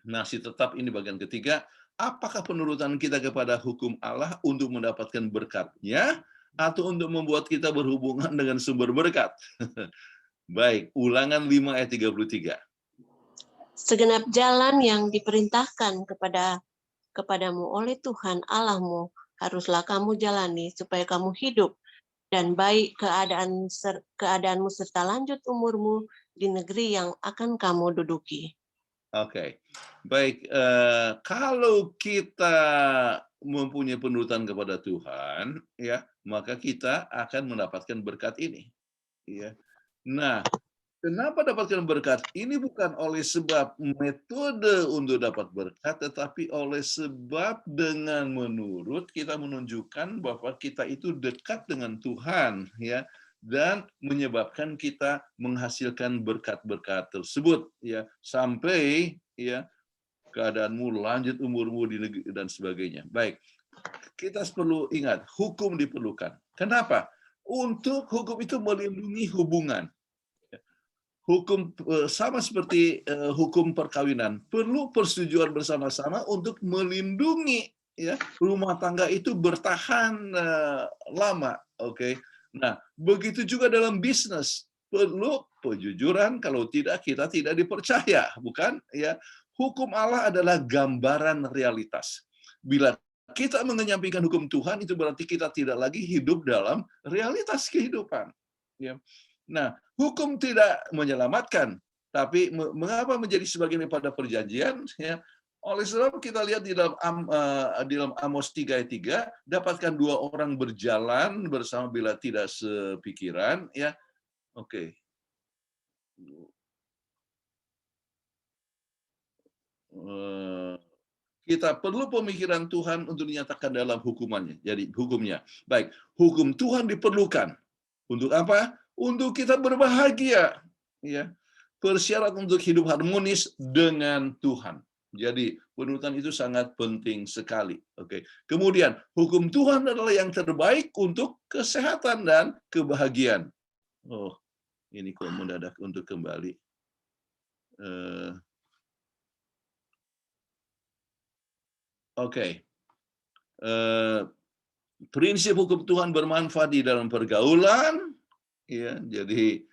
masih tetap ini bagian ketiga. Apakah penurutan kita kepada hukum Allah untuk mendapatkan berkatnya, atau untuk membuat kita berhubungan dengan sumber berkat? Baik, Ulangan 5 ayat 33. Segenap jalan yang diperintahkan kepadamu oleh Tuhan Allahmu haruslah kamu jalani supaya kamu hidup dan baik keadaanmu serta lanjut umurmu di negeri yang akan kamu duduki. Oke, baik. Kalau kita mempunyai penurutan kepada Tuhan, ya, maka kita akan mendapatkan berkat ini. Ya. Nah, kenapa dapatkan berkat? Ini bukan oleh sebab metode untuk dapat berkat, tetapi oleh sebab dengan menurut kita menunjukkan bahwa kita itu dekat dengan Tuhan, ya, dan menyebabkan kita menghasilkan berkat-berkat tersebut, ya, sampai ya keadaanmu, lanjut umurmu di negeri dan sebagainya. Baik, kita perlu ingat hukum diperlukan. Kenapa? Untuk hukum itu melindungi hubungan. Hukum sama seperti hukum perkawinan, perlu persetujuan bersama-sama untuk melindungi ya rumah tangga itu bertahan lama, oke. Nah, begitu juga dalam bisnis, perlu kejujuran, kalau tidak kita tidak dipercaya, bukan? Ya, hukum Allah adalah gambaran realitas. Bila kita mengenyampingkan hukum Tuhan, itu berarti kita tidak lagi hidup dalam realitas kehidupan. Ya. Nah, hukum tidak menyelamatkan, tapi mengapa menjadi sebagian daripada perjanjian? Ya, oleh sebab kita lihat di dalam Amos 3 ayat 3, dapatkan 2 orang berjalan bersama bila tidak sepikiran, ya. Oke. Kita perlu pemikiran Tuhan untuk dinyatakan dalam hukumannya. Jadi hukumnya. Baik, hukum Tuhan diperlukan. Untuk apa? Untuk kita berbahagia. Ya. Persyaratan untuk hidup harmonis dengan Tuhan. Jadi penurutan itu sangat penting sekali. Oke. Kemudian hukum Tuhan adalah yang terbaik untuk kesehatan dan kebahagiaan. Oh, ini kok mendadak untuk kembali. Oke. Prinsip hukum Tuhan bermanfaat di dalam pergaulan, ya, jadi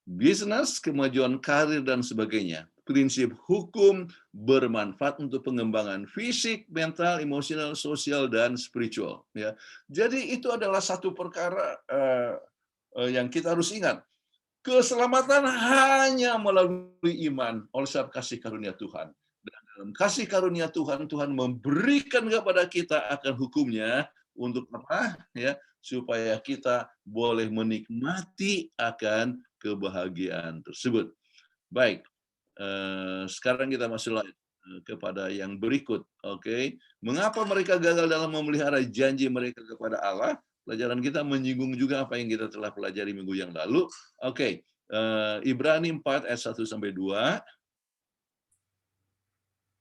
bisnis, kemajuan karir dan sebagainya. Prinsip hukum bermanfaat untuk pengembangan fisik, mental, emosional, sosial dan spiritual. Ya, jadi itu adalah satu perkara yang kita harus ingat. Keselamatan hanya melalui iman oleh sebab kasih karunia Tuhan. Dan dalam kasih karunia Tuhan, Tuhan memberikan kepada kita akan hukumnya untuk apa? Ya, supaya kita boleh menikmati akan kebahagiaan tersebut. Baik, sekarang kita masuk lagi kepada yang berikut. Oke, mengapa mereka gagal dalam memelihara janji mereka kepada Allah? Pelajaran kita menyinggung juga apa yang kita telah pelajari minggu yang lalu. Oke, Ibrani 4 ayat 1-2.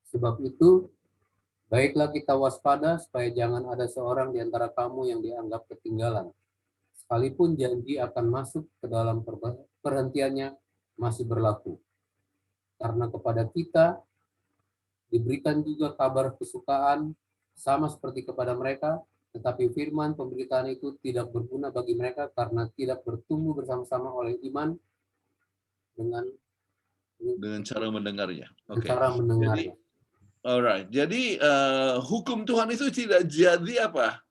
Sebab itu, baiklah kita waspada supaya jangan ada seorang di antara kamu yang dianggap ketinggalan. Sekalipun janji akan masuk ke dalam perhentiannya masih berlaku. Karena kepada kita diberikan juga kabar kesukaan sama seperti kepada mereka, tetapi firman pemberitaan itu tidak berguna bagi mereka karena tidak bertumbuh bersama-sama oleh iman dengan cara mendengarnya. Oke. cara mendengarnya. Alright. Jadi hukum Tuhan itu tidak jadi apa?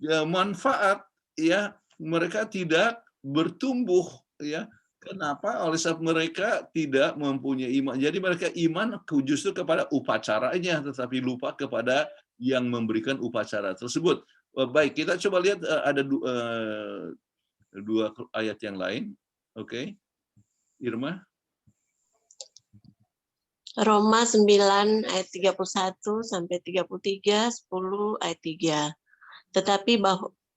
Ya, manfaat, ya, mereka tidak bertumbuh, ya. Kenapa? Oleh sebab mereka tidak mempunyai iman. Jadi mereka iman justru kepada upacaranya, tetapi lupa kepada yang memberikan upacara tersebut. Baik, kita coba lihat ada dua ayat yang lain. Oke. Irma. Roma 9 ayat 31 sampai 33, 10 ayat 3.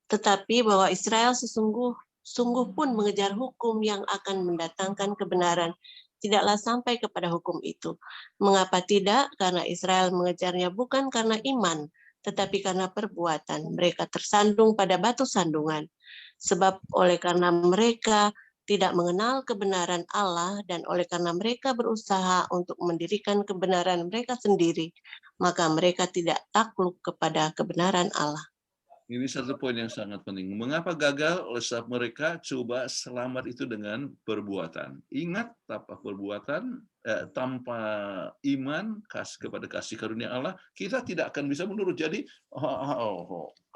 Tetapi bahwa Israel sungguh pun mengejar hukum yang akan mendatangkan kebenaran, tidaklah sampai kepada hukum itu. Mengapa tidak? Karena Israel mengejarnya bukan karena iman, tetapi karena perbuatan. Mereka tersandung pada batu sandungan. Sebab oleh karena mereka tidak mengenal kebenaran Allah dan oleh karena mereka berusaha untuk mendirikan kebenaran mereka sendiri, maka mereka tidak takluk kepada kebenaran Allah. Ini satu poin yang sangat penting. Mengapa gagal? Oleh sebab mereka coba selamat itu dengan perbuatan. Ingat, tanpa perbuatan, tanpa iman kepada kasih karunia Allah, kita tidak akan bisa menurut. Jadi,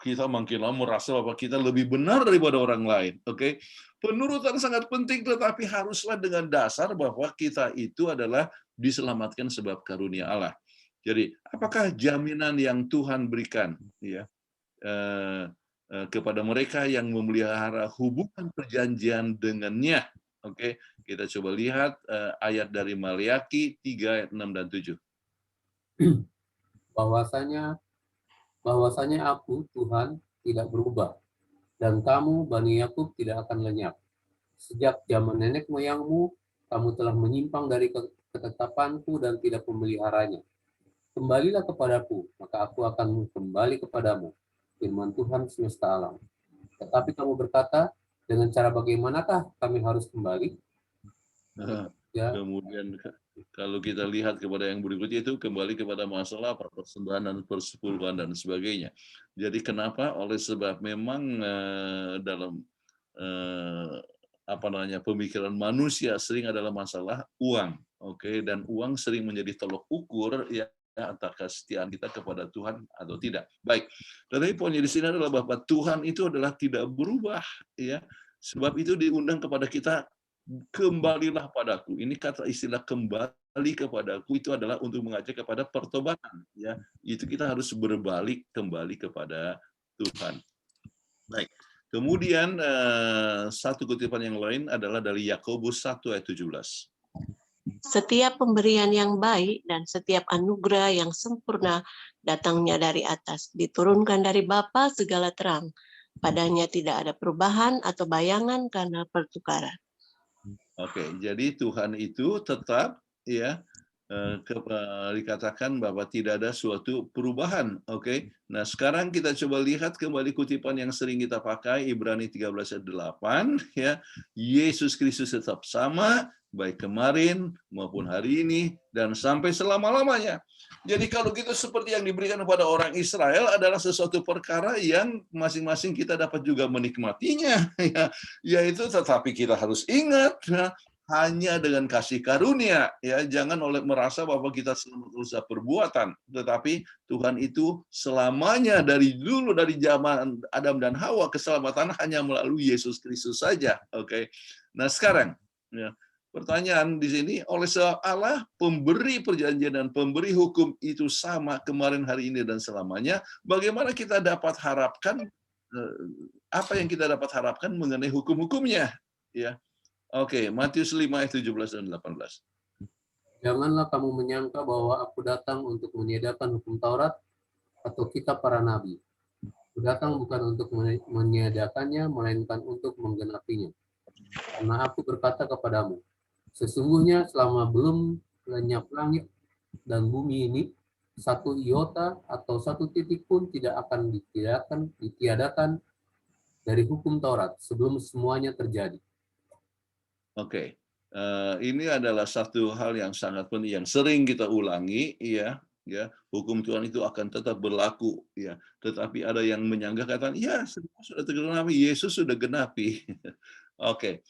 kita makin lama merasa bahwa kita lebih benar daripada orang lain. Oke, penurutan sangat penting, tetapi haruslah dengan dasar bahwa kita itu adalah diselamatkan sebab karunia Allah. Jadi, apakah jaminan yang Tuhan berikan, ya, kepada mereka yang memelihara hubungan perjanjian dengannya? Oke, kita coba lihat ayat dari Maliaki 3 ayat 6 dan 7. Bahwasanya aku Tuhan tidak berubah dan kamu Bani Yakub tidak akan lenyap. Sejak zaman nenek moyangmu kamu telah menyimpang dari ketetapanku dan tidak memeliharanya. Kembalilah kepadaku, maka aku akan kembali kepadamu, firman Tuhan semesta alam. Tetapi kamu berkata, dengan cara bagaimanakah kami harus kembali? Ya. Kemudian kalau kita lihat kepada yang berikutnya itu kembali kepada masalah persembahan dan persepuluhan dan sebagainya. Jadi kenapa? Oleh sebab memang dalam pemikiran manusia sering adalah masalah uang, oke, dan uang sering menjadi tolok ukur ya antara kesetiaan kita kepada Tuhan atau tidak. Baik, tetapi poinnya di sini adalah bahwa Tuhan itu adalah tidak berubah, ya. Sebab itu diundang kepada kita, kembalilah padaku. Ini kata istilah kembali kepadaku itu adalah untuk mengajak kepada pertobatan, ya. Itu kita harus berbalik kembali kepada Tuhan. Baik. Kemudian satu kutipan yang lain adalah dari Yakobus 1 ayat 17. Setiap pemberian yang baik dan setiap anugerah yang sempurna datangnya dari atas, diturunkan dari Bapa segala terang. Padanya tidak ada perubahan atau bayangan karena pertukaran. Oke, jadi Tuhan itu tetap, ya, dikatakan bahwa tidak ada suatu perubahan. Oke. Nah, sekarang kita coba lihat kembali kutipan yang sering kita pakai, Ibrani 13 ayat 8, ya. Yesus Kristus tetap sama, baik kemarin maupun hari ini dan sampai selama-lamanya. Jadi kalau gitu seperti yang diberikan kepada orang Israel adalah sesuatu perkara yang masing-masing kita dapat juga menikmatinya, ya. Yaitu tetapi kita harus ingat, ya, hanya dengan kasih karunia, ya, jangan oleh merasa bahwa kita selamat usaha perbuatan, tetapi Tuhan itu selamanya dari dulu, dari zaman Adam dan Hawa, keselamatan hanya melalui Yesus Kristus saja. Oke. Nah, sekarang, ya, pertanyaan di sini, oleh sebab Allah pemberi perjanjian dan pemberi hukum itu sama kemarin, hari ini, dan selamanya, bagaimana kita dapat harapkan, apa yang kita dapat harapkan mengenai hukum-hukumnya, ya. Oke, Matius 5 ayat 17 dan 18. Janganlah kamu menyangka bahwa aku datang untuk meniadakan hukum Taurat atau kitab para nabi. Aku datang bukan untuk meniadakannya, melainkan untuk menggenapinya. Karena aku berkata kepadamu, sesungguhnya selama belum lenyap langit dan bumi ini, satu iota atau satu titik pun tidak akan ditiadakan dari hukum Taurat sebelum semuanya terjadi. Oke, ini adalah satu hal yang sangat penting, yang sering kita ulangi, ya, hukum Tuhan itu akan tetap berlaku, ya. Tetapi ada yang menyanggah kata, ya, semua sudah tergenapi, Yesus sudah genapi. Oke,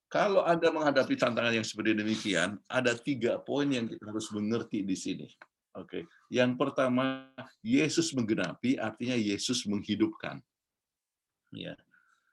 kalau Anda menghadapi tantangan yang seperti demikian, ada 3 poin yang kita harus mengerti di sini. Oke, yang pertama, Yesus menggenapi artinya Yesus menghidupkan, ya.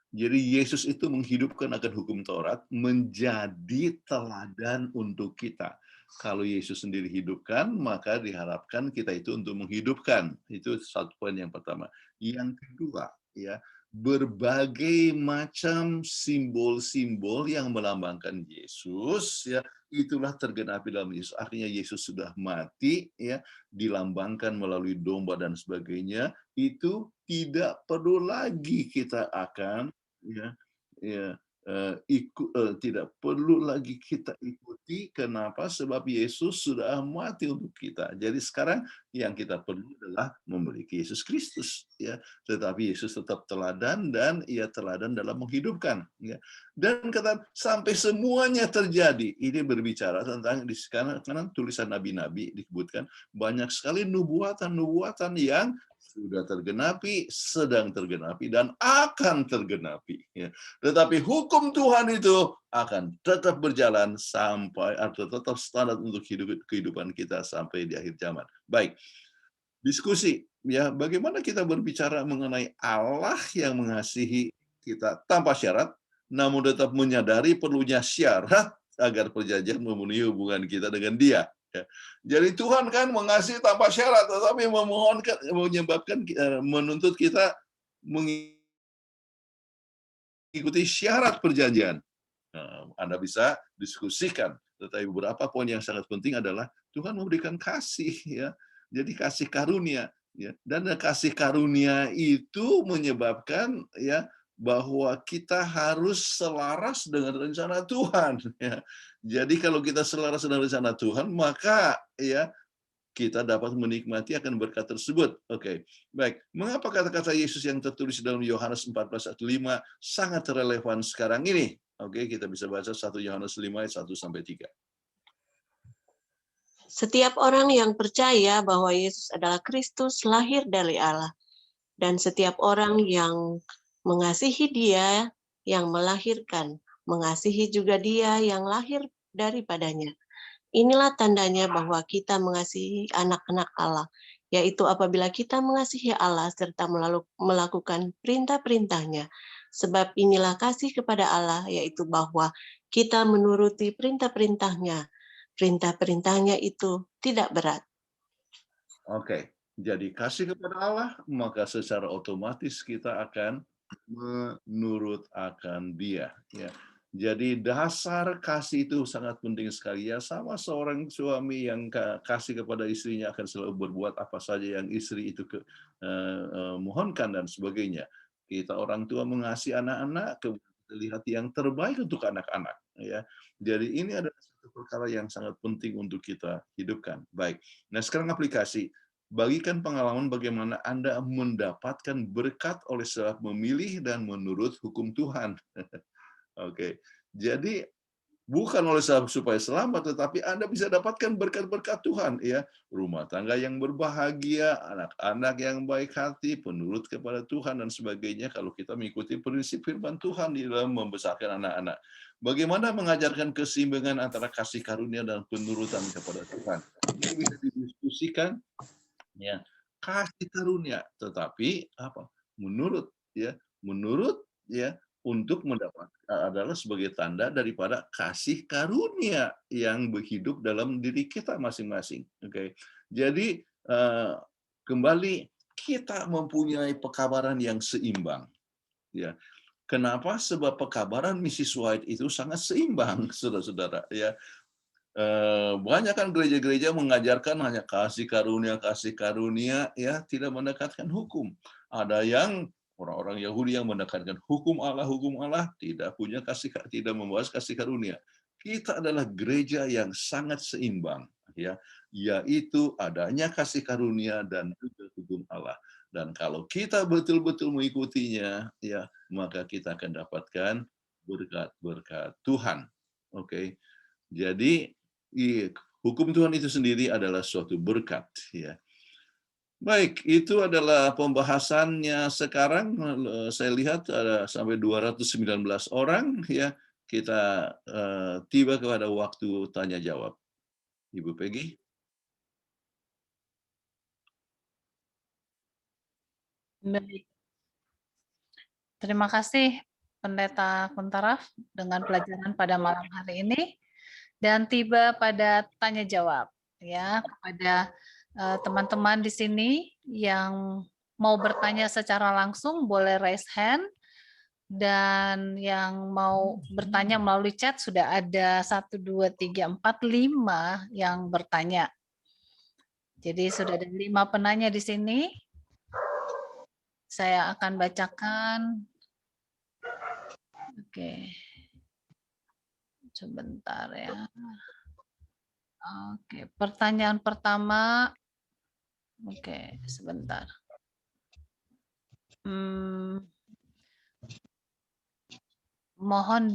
Jadi Yesus itu menghidupkan akan hukum Taurat menjadi teladan untuk kita. Kalau Yesus sendiri hidupkan, maka diharapkan kita itu untuk menghidupkan. Itu satu poin yang pertama. Yang kedua, ya, berbagai macam simbol-simbol yang melambangkan Yesus, ya, itulah tergenapi dalam Yesus. Artinya Yesus sudah mati, ya, dilambangkan melalui domba dan sebagainya. Itu tidak perlu lagi kita akan, ya, tidak perlu lagi kita ikuti. Kenapa? Sebab Yesus sudah mati untuk kita. Jadi sekarang yang kita perlu adalah memiliki Yesus Kristus, ya. Tetapi Yesus tetap teladan dan ia teladan dalam menghidupkan, ya. Dan kata sampai semuanya terjadi. Ini berbicara tentang di kanan tulisan nabi-nabi disebutkan banyak sekali nubuatan-nubuatan yang sudah tergenapi, sedang tergenapi, dan akan tergenapi. Ya. Tetapi hukum Tuhan itu akan tetap berjalan sampai, atau tetap standar untuk kehidupan kita sampai di akhir zaman. Baik, diskusi. Ya, bagaimana kita berbicara mengenai Allah yang mengasihi kita tanpa syarat, namun tetap menyadari perlunya syarat agar perjanjian memenuhi hubungan kita dengan Dia. Ya. Jadi Tuhan kan mengasihi tanpa syarat, tetapi menuntut kita mengikuti syarat perjanjian. Nah, Anda bisa diskusikan, tetapi beberapa poin yang sangat penting adalah Tuhan memberikan kasih, ya. Jadi kasih karunia, ya. Dan kasih karunia itu menyebabkan, ya, bahwa kita harus selaras dengan rencana Tuhan, ya. Jadi kalau kita selaras dengan rencana Tuhan, maka, ya, kita dapat menikmati akan berkat tersebut. Oke, baik. Mengapa kata-kata Yesus yang tertulis dalam Yohanes 14 ayat 5 sangat relevan sekarang ini? Oke, kita bisa baca 1 Yohanes 5 ayat 1-3. Setiap orang yang percaya bahwa Yesus adalah Kristus lahir dari Allah, dan setiap orang yang mengasihi Dia yang melahirkan, mengasihi juga Dia yang lahir daripadanya. Inilah tandanya bahwa kita mengasihi anak-anak Allah, yaitu apabila kita mengasihi Allah serta melakukan perintah-perintahnya. Sebab inilah kasih kepada Allah, yaitu bahwa kita menuruti perintah-perintahnya. Perintah-perintahnya itu tidak berat. Oke, jadi kasih kepada Allah, maka secara otomatis kita akan menurut akan Dia. Ya. Jadi dasar kasih itu sangat penting sekali, ya. Sama seorang suami yang kasih kepada istrinya akan selalu berbuat apa saja yang istri itu mohonkan dan sebagainya. Kita orang tua mengasihi anak-anak, lihat yang terbaik untuk anak-anak. ya. Jadi ini adalah satu perkara yang sangat penting untuk kita hidupkan. Baik. Nah, sekarang aplikasi. Bagikan pengalaman bagaimana Anda mendapatkan berkat oleh sebab memilih dan menurut hukum Tuhan. Oke. Jadi bukan oleh sebab supaya selamat, tetapi Anda bisa dapatkan berkat-berkat Tuhan, ya. Rumah tangga yang berbahagia, anak-anak yang baik hati, penurut kepada Tuhan, dan sebagainya, kalau kita mengikuti prinsip firman Tuhan di dalam membesarkan anak-anak. Bagaimana mengajarkan keseimbangan antara kasih karunia dan penurutan kepada Tuhan? Ini bisa didiskusikan, ya. Kasih karunia, tetapi apa? Menurut, ya. Menurut, ya, untuk mendapat adalah sebagai tanda daripada kasih karunia yang berhidup dalam diri kita masing-masing. Oke. Jadi kembali kita mempunyai pekabaran yang seimbang. Ya. Kenapa? Sebab pekabaran Mrs. White itu sangat seimbang, saudara-saudara. Ya. Banyak kan gereja-gereja mengajarkan hanya kasih karunia, ya, tidak mendekatkan hukum. Ada yang orang-orang Yahudi yang mendekatkan hukum Allah tidak punya tidak membahas kasih karunia. Kita adalah gereja yang sangat seimbang, ya, yaitu adanya kasih karunia dan juga hukum Allah. Dan kalau kita betul-betul mengikutinya, ya, maka kita akan dapatkan berkat-berkat Tuhan. Oke. Jadi hukum Tuhan itu sendiri adalah suatu berkat, ya. Baik, itu adalah pembahasannya sekarang. Saya lihat ada sampai 219 orang, ya. Kita tiba kepada waktu tanya jawab. Ibu Peggy. Baik. Terima kasih Pendeta Kuntaraf dengan pelajaran pada malam hari ini, dan tiba pada tanya jawab, ya, kepada teman-teman di sini yang mau bertanya secara langsung boleh raise hand, dan yang mau bertanya melalui chat sudah ada 1, 2, 3, 4, 5 yang bertanya. Jadi sudah ada 5 penanya di sini. Saya akan bacakan. Oke. Sebentar ya. Oke, pertanyaan pertama. Oke, sebentar. Mohon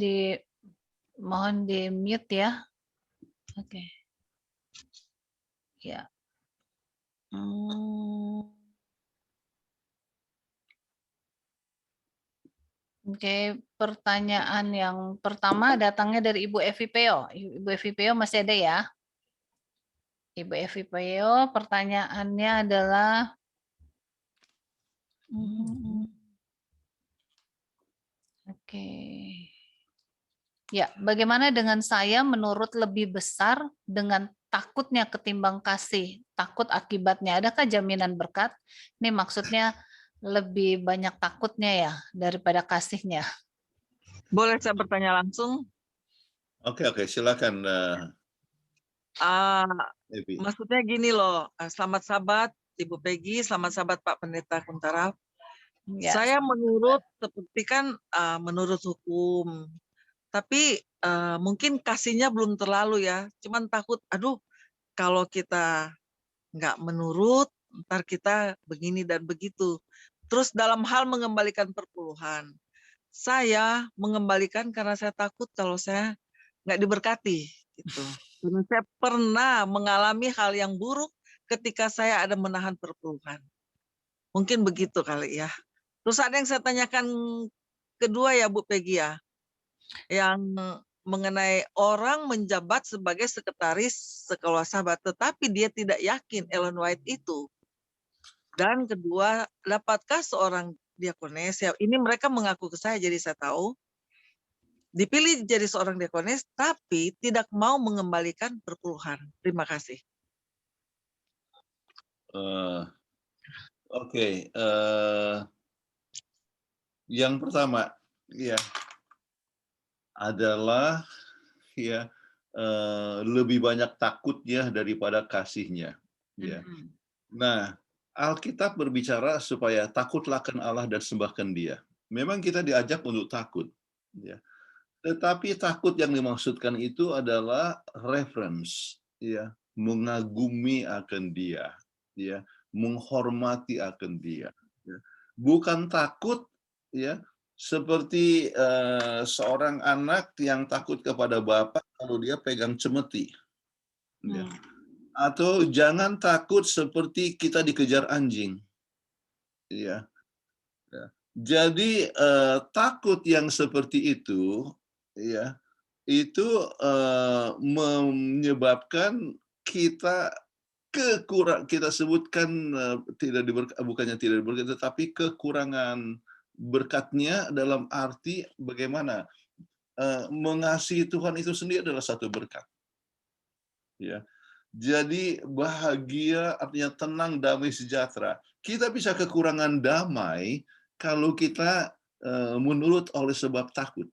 di mute ya. Oke. Ya. Oke, pertanyaan yang pertama datangnya dari Ibu Evi Peo. Ibu Evi Peo masih ada ya? Ibu Evi Peo, pertanyaannya adalah oke. Ya, bagaimana dengan saya menurut lebih besar dengan takutnya ketimbang kasih, takut akibatnya? Adakah jaminan berkat? Ini maksudnya lebih banyak takutnya ya daripada kasihnya. Boleh saya bertanya langsung? Oke, silakan. Maksudnya gini loh, selamat sahabat Ibu Peggy, selamat sahabat Pak Pendeta Kuntaraf. Ya. Saya menurut seperti kan menurut hukum, tapi mungkin kasihnya belum terlalu ya. Cuman takut, aduh kalau kita nggak menurut, ntar kita begini dan begitu. Terus dalam hal mengembalikan perpuluhan, saya mengembalikan karena saya takut kalau saya nggak diberkati. Gitu. Karena saya pernah mengalami hal yang buruk ketika saya ada menahan perpuluhan. Mungkin begitu kali ya. Terus ada yang saya tanyakan kedua ya Bu Peggy ya, yang mengenai orang menjabat sebagai sekretaris sekolah sahabat, tetapi dia tidak yakin Ellen White itu. Dan kedua, dapatkah seorang diakones, ya ini mereka mengaku ke saya, jadi saya tahu, dipilih jadi seorang diakones, tapi tidak mau mengembalikan perpuluhan. Terima kasih. Oke. Yang pertama, ya, adalah ya lebih banyak takutnya daripada kasihnya. Ya. Nah, Alkitab berbicara supaya takutlah akan Allah dan sembahkan Dia. Memang kita diajak untuk takut. Ya. Tetapi takut yang dimaksudkan itu adalah reverence, ya, mengagumi akan dia, ya, menghormati akan dia. Ya. Bukan takut, ya, seperti seorang anak yang takut kepada bapak kalau dia pegang cemeti. Ya. Atau jangan takut seperti kita dikejar anjing. Ya. Ya. Jadi takut yang seperti itu, ya, itu menyebabkan kita kita sebutkan bukannya tidak diberkati, tetapi kekurangan berkatnya dalam arti bagaimana mengasihi Tuhan itu sendiri adalah satu berkat. Ya. Jadi bahagia artinya tenang, damai, sejahtera. Kita bisa kekurangan damai kalau kita menurut oleh sebab takut.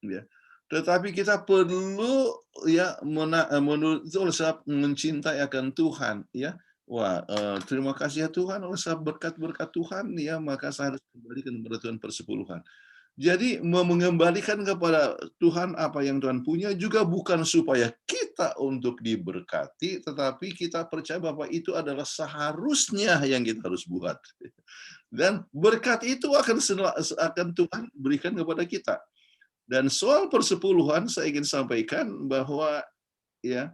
Ya. Tetapi kita perlu ya menurut itu oleh sebab mencintai akan Tuhan, ya. Wah, terima kasih ya Tuhan oleh sebab berkat-berkat Tuhan, ya, maka saya harus kembalikan kepada Tuhan persepuluhan. Jadi mengembalikan kepada Tuhan apa yang Tuhan punya juga bukan supaya kita untuk diberkati, tetapi kita percaya bahwa itu adalah seharusnya yang kita harus buat. Dan berkat itu akan Tuhan berikan kepada kita. Dan soal persepuluhan saya ingin sampaikan bahwa ya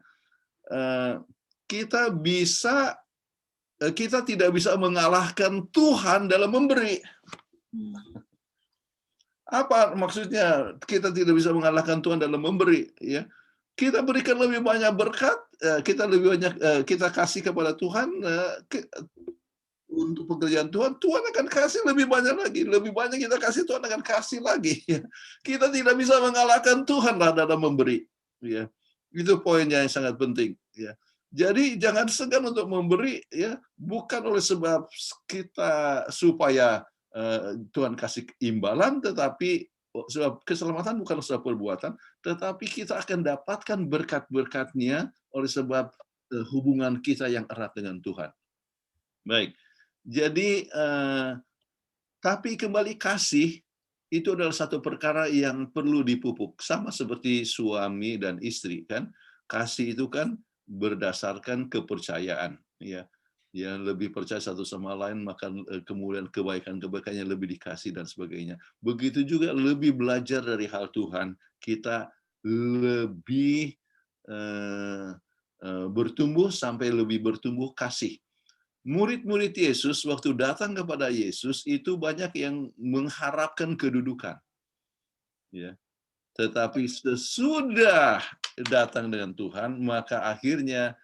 kita tidak bisa mengalahkan Tuhan dalam memberi. Apa maksudnya kita tidak bisa mengalahkan Tuhan dalam memberi? Ya, kita berikan lebih banyak berkat, kita lebih banyak kita kasih kepada Tuhan untuk pekerjaan Tuhan, Tuhan akan kasih lebih banyak lagi, lebih banyak kita kasih Tuhan akan kasih lagi. Ya. Kita tidak bisa mengalahkan Tuhan lah dalam memberi. Ya, itu poinnya yang sangat penting. Ya. Jadi jangan segan untuk memberi, ya, bukan oleh sebab kita supaya Tuhan kasih imbalan, tetapi sebab keselamatan bukan sebab perbuatan, tetapi kita akan dapatkan berkat-berkatnya oleh sebab hubungan kita yang erat dengan Tuhan. Baik, jadi tapi kembali kasih itu adalah satu perkara yang perlu dipupuk, sama seperti suami dan istri kan. Kasih itu kan berdasarkan kepercayaan, ya. Yang lebih percaya satu sama lain, maka kemudian kebaikan-kebaikannya lebih dikasih dan sebagainya. Begitu juga lebih belajar dari hal Tuhan, kita lebih bertumbuh sampai lebih bertumbuh kasih. Murid-murid Yesus waktu datang kepada Yesus itu banyak yang mengharapkan kedudukan. Ya. Tetapi sesudah datang dengan Tuhan, maka akhirnya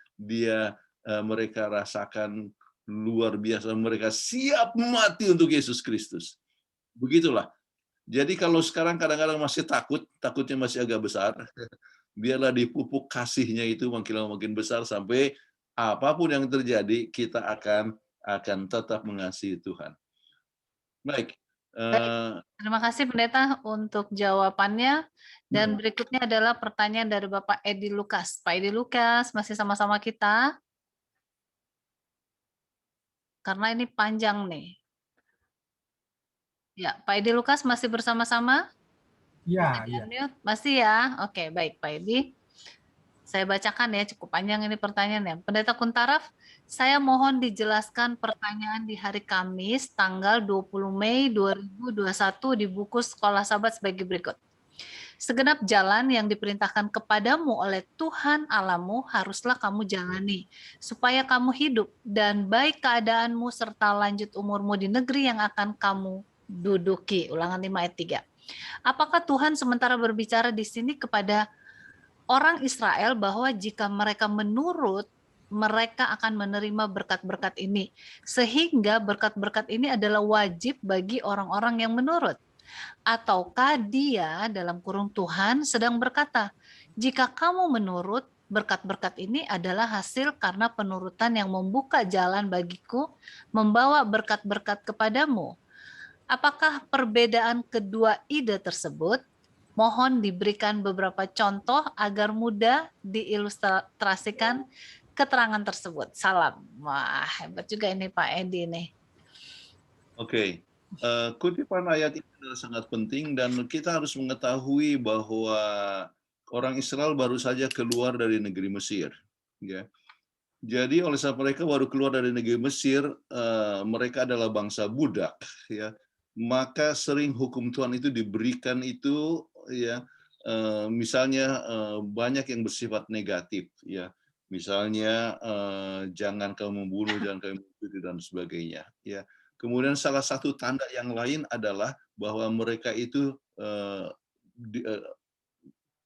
mereka rasakan luar biasa, mereka siap mati untuk Yesus Kristus. Begitulah. Jadi kalau sekarang kadang-kadang masih takutnya masih agak besar, biarlah dipupuk kasihnya itu makin besar sampai apapun yang terjadi kita akan tetap mengasihi Tuhan. Baik. Terima kasih Pendeta untuk jawabannya. Dan berikutnya adalah pertanyaan dari Bapak Edi Lukas. Pak Edi Lukas, masih sama-sama kita? Karena ini panjang nih. Ya, Pak Edi Lukas masih bersama-sama? Ya, ya. Masih ya? Oke, baik Pak Edi. Saya bacakan ya, cukup panjang ini pertanyaannya. Pendeta Kuntaraf, saya mohon dijelaskan pertanyaan di hari Kamis, tanggal 20 Mei 2021 di buku Sekolah Sahabat sebagai berikut. Segenap jalan yang diperintahkan kepadamu oleh Tuhan Allahmu haruslah kamu jalani, supaya kamu hidup dan baik keadaanmu serta lanjut umurmu di negeri yang akan kamu duduki. Ulangan 5 ayat 3. Apakah Tuhan sementara berbicara di sini kepada orang Israel bahwa jika mereka menurut, mereka akan menerima berkat-berkat ini, sehingga berkat-berkat ini adalah wajib bagi orang-orang yang menurut? Ataukah dia dalam kurung Tuhan sedang berkata, jika kamu menurut, berkat-berkat ini adalah hasil karena penurutan yang membuka jalan bagiku, membawa berkat-berkat kepadamu? Apakah perbedaan kedua ide tersebut? Mohon diberikan beberapa contoh agar mudah diilustrasikan keterangan tersebut. Salam. Wah, hebat juga ini Pak Edi nih. Oke. Kutipan ayat ini adalah sangat penting dan kita harus mengetahui bahwa orang Israel baru saja keluar dari negeri Mesir. Ya. Jadi oleh sebab mereka baru keluar dari negeri Mesir, mereka adalah bangsa budak. Ya. Maka sering hukum Tuhan itu diberikan itu, ya, misalnya banyak yang bersifat negatif. Ya. Misalnya jangan kamu membunuh, jangan kamu mencuri dan sebagainya. Ya. Kemudian salah satu tanda yang lain adalah bahwa mereka itu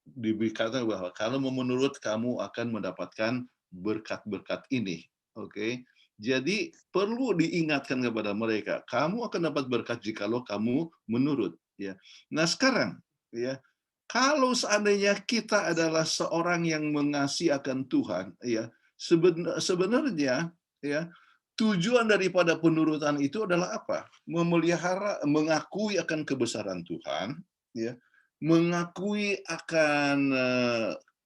diberikan bahwa kalau menurut kamu akan mendapatkan berkat-berkat ini. Oke. Jadi perlu diingatkan kepada mereka, kamu akan dapat berkat jikalau kamu menurut. Ya. Nah sekarang, ya, kalau seandainya kita adalah seorang yang mengasihi akan Tuhan, ya, sebenarnya, ya, tujuan daripada penurutan itu adalah apa? Memelihara, mengakui akan kebesaran Tuhan, ya, mengakui akan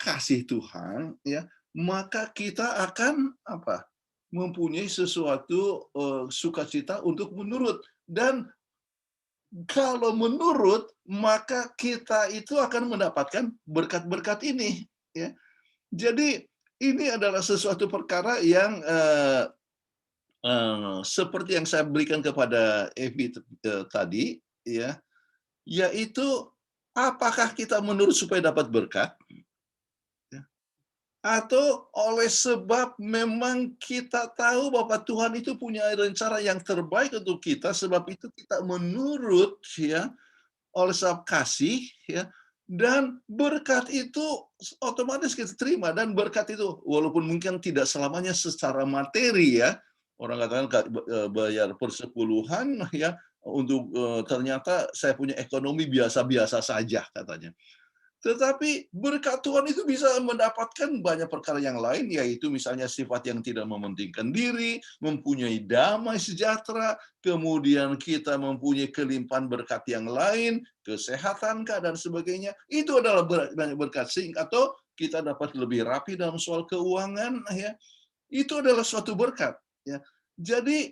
kasih Tuhan, ya, maka kita akan apa? Mempunyai sesuatu sukacita untuk menurut. Dan kalau menurut, maka kita itu akan mendapatkan berkat-berkat ini. Ya. Jadi ini adalah sesuatu perkara yang seperti yang saya berikan kepada Evi tadi, ya, yaitu apakah kita menurut supaya dapat berkat, ya, atau oleh sebab memang kita tahu bahwa Tuhan itu punya rencana yang terbaik untuk kita, sebab itu kita menurut, ya, oleh sebab kasih, ya, dan berkat itu otomatis kita terima. Dan berkat itu walaupun mungkin tidak selamanya secara materi, ya, orang katakan bayar persepuluhan, ya, untuk ternyata saya punya ekonomi biasa-biasa saja katanya. Tetapi berkat Tuhan itu bisa mendapatkan banyak perkara yang lain, yaitu misalnya sifat yang tidak mementingkan diri, mempunyai damai sejahtera, kemudian kita mempunyai kelimpahan berkat yang lain, kesehatan dan sebagainya. Itu adalah banyak berkat. Atau kita dapat lebih rapi dalam soal keuangan, ya. Itu adalah suatu berkat. Ya. Jadi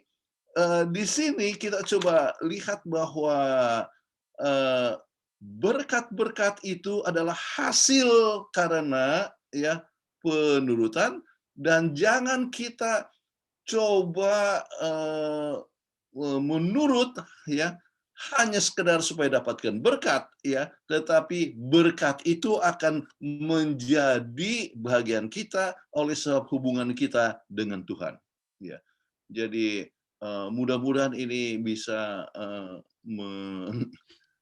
di sini kita coba lihat bahwa berkat-berkat itu adalah hasil karena, ya, penurutan, dan jangan kita coba menurut, ya, hanya sekedar supaya dapatkan berkat, ya, tetapi berkat itu akan menjadi bagian kita oleh sebab hubungan kita dengan Tuhan. Ya. Jadi mudah-mudahan ini bisa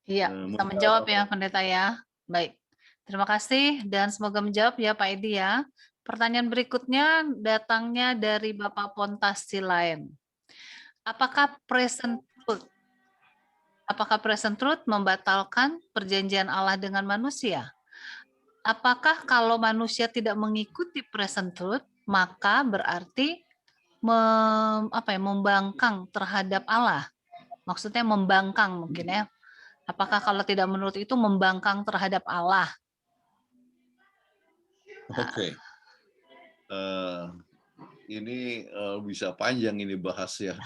Iya, bisa menjawab ya Pendeta ya. Baik, terima kasih dan semoga menjawab ya Pak Edi ya. Pertanyaan berikutnya datangnya dari Bapak Pontas Silaen. Apakah present truth membatalkan perjanjian Allah dengan manusia? Apakah kalau manusia tidak mengikuti present truth, maka berarti membangkang terhadap Allah? Maksudnya membangkang mungkin ya. Apakah kalau tidak menurut itu membangkang terhadap Allah? Oke. Ini bisa panjang ini bahas ya.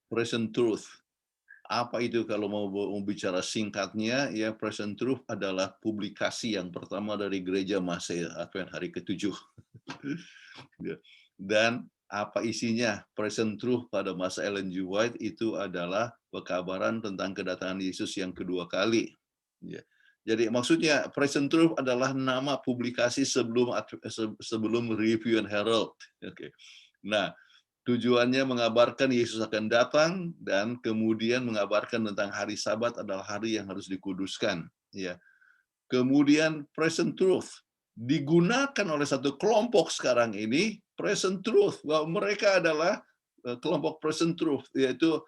Present truth. Apa itu kalau mau bicara singkatnya, ya, present truth adalah publikasi yang pertama dari Gereja Masih Advent hari ke-7. Dan apa isinya? Present truth pada masa Ellen G. White itu adalah pekabaran tentang kedatangan Yesus yang kedua kali. Ya. Jadi maksudnya present truth adalah nama publikasi sebelum Review and Herald. Oke. Nah, tujuannya mengabarkan Yesus akan datang dan kemudian mengabarkan tentang hari Sabat adalah hari yang harus dikuduskan. Ya. Kemudian present truth digunakan oleh satu kelompok sekarang ini, present truth, bahwa mereka adalah kelompok present truth, yaitu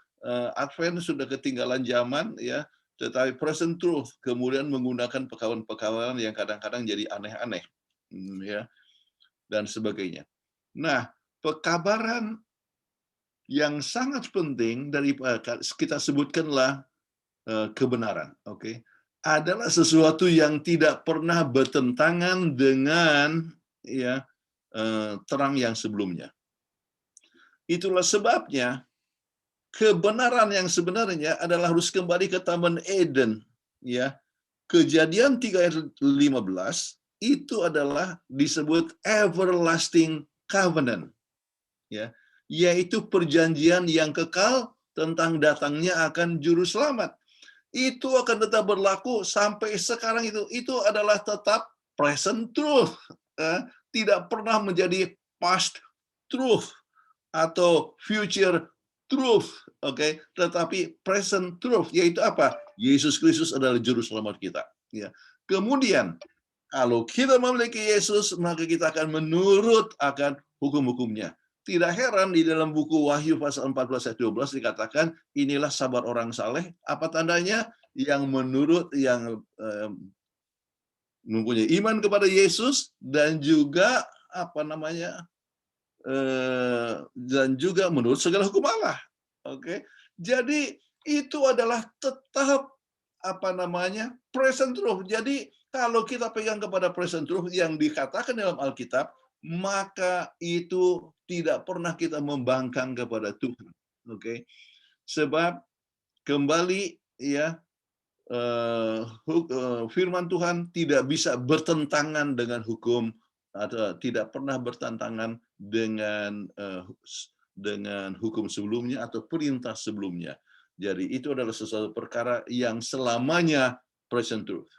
Advent sudah ketinggalan zaman, ya, tetapi present truth kemudian menggunakan pekabaran yang kadang-kadang jadi aneh-aneh, ya, dan sebagainya. Nah, pekabaran yang sangat penting dari kita sebutkanlah kebenaran, oke, adalah sesuatu yang tidak pernah bertentangan dengan, ya, terang yang sebelumnya. Itulah sebabnya kebenaran yang sebenarnya adalah harus kembali ke Taman Eden, ya. Kejadian 3 ayat 15 itu adalah disebut everlasting covenant, ya, yaitu perjanjian yang kekal tentang datangnya akan juru selamat. Itu akan tetap berlaku sampai sekarang. Itu adalah tetap present truth, tidak pernah menjadi past truth atau future truth, oke, tetapi present truth, yaitu apa? Yesus Kristus adalah juru selamat kita, ya. Kemudian kalau kita memiliki Yesus, maka kita akan menurut akan hukum-hukumnya. Tidak heran di dalam buku Wahyu pasal 14 ayat 12 dikatakan, inilah sabar orang saleh. Apa tandanya? Yang menurut, yang mempunyai iman kepada Yesus dan juga dan juga menurut segala hukum Allah. Oke. Jadi itu adalah tetap present truth. Jadi kalau kita pegang kepada present truth yang dikatakan dalam Alkitab, maka itu tidak pernah kita membangkang kepada Tuhan. Oke. Sebab kembali, ya, firman Tuhan tidak bisa bertentangan dengan hukum, atau tidak pernah bertentangan dengan hukum sebelumnya atau perintah sebelumnya. Jadi itu adalah sesuatu perkara yang selamanya present truth.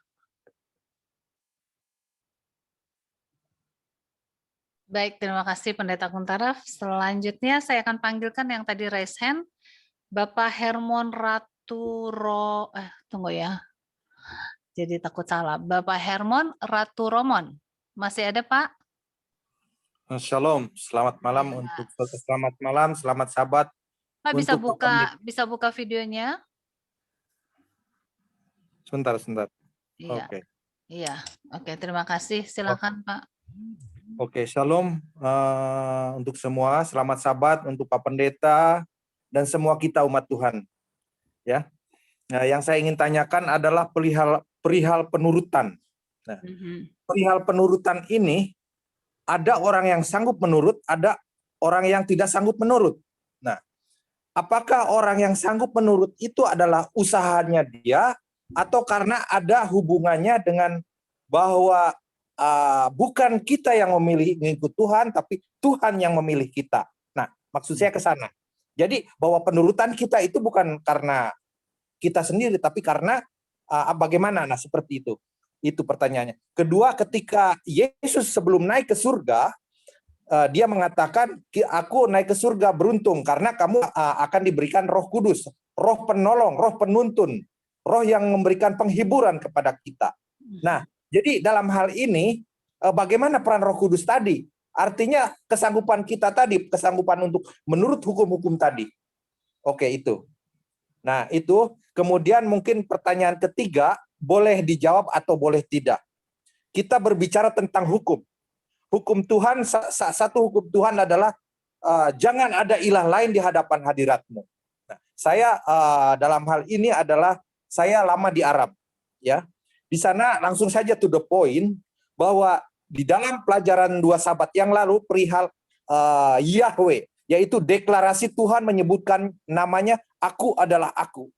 Baik, terima kasih Pendeta Kuntaraf. Selanjutnya saya akan panggilkan yang tadi raise hand, Bapak Hermon tunggu ya. Jadi takut salah. Bapak Hermon Ratu Romon. Masih ada, Pak? Shalom, selamat malam untuk selamat Sabat. Pak bisa buka videonya? Sebentar. Iya. Oke. Iya. Oke, terima kasih. Silakan, Pak. Oke, shalom untuk semua. Selamat Sabat untuk Pak Pendeta dan semua kita umat Tuhan. Ya. Nah, yang saya ingin tanyakan adalah perihal penurutan. Nah, perihal penurutan ini ada orang yang sanggup menurut, ada orang yang tidak sanggup menurut. Nah, apakah orang yang sanggup menurut itu adalah usahanya dia, atau karena ada hubungannya dengan bahwa bukan kita yang memilih mengikut Tuhan, tapi Tuhan yang memilih kita. Nah, maksud saya ke sana. Jadi bahwa penurutan kita itu bukan karena kita sendiri, tapi karena bagaimana? Nah, seperti itu. Itu pertanyaannya. Kedua, ketika Yesus sebelum naik ke surga, dia mengatakan, aku naik ke surga beruntung karena kamu akan diberikan Roh Kudus, Roh penolong, Roh penuntun, Roh yang memberikan penghiburan kepada kita. Nah, jadi dalam hal ini, bagaimana peran Roh Kudus tadi? Artinya kesanggupan kita tadi, kesanggupan untuk menurut hukum-hukum tadi. Oke, itu. Nah, itu. Kemudian mungkin pertanyaan ketiga, boleh dijawab atau boleh tidak. Kita berbicara tentang hukum. Hukum Tuhan, satu hukum Tuhan adalah jangan ada ilah lain di hadapan hadirat-Mu. Nah, saya dalam hal ini adalah saya lama di Arab, ya. Di sana langsung saja to the point bahwa di dalam pelajaran 2 Sabat yang lalu perihal Yahweh, yaitu deklarasi Tuhan menyebutkan namanya, aku adalah aku.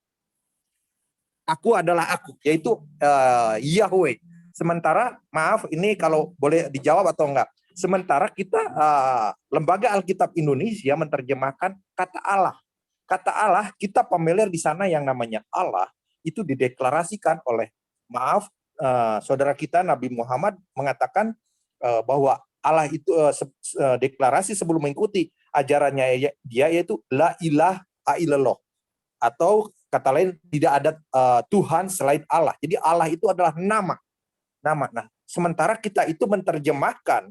Aku adalah aku, yaitu Yahweh. Sementara, maaf, ini kalau boleh dijawab atau enggak. Sementara kita, Lembaga Alkitab Indonesia menerjemahkan kata Allah. Kata Allah, kita familiar di sana yang namanya Allah, itu dideklarasikan oleh, maaf, saudara kita Nabi Muhammad mengatakan bahwa Allah itu deklarasi sebelum mengikuti ajarannya dia, yaitu la ilaha illallah. Atau kata lain, tidak ada Tuhan selain Allah. Jadi Allah itu adalah nama. Nah, sementara kita itu menerjemahkan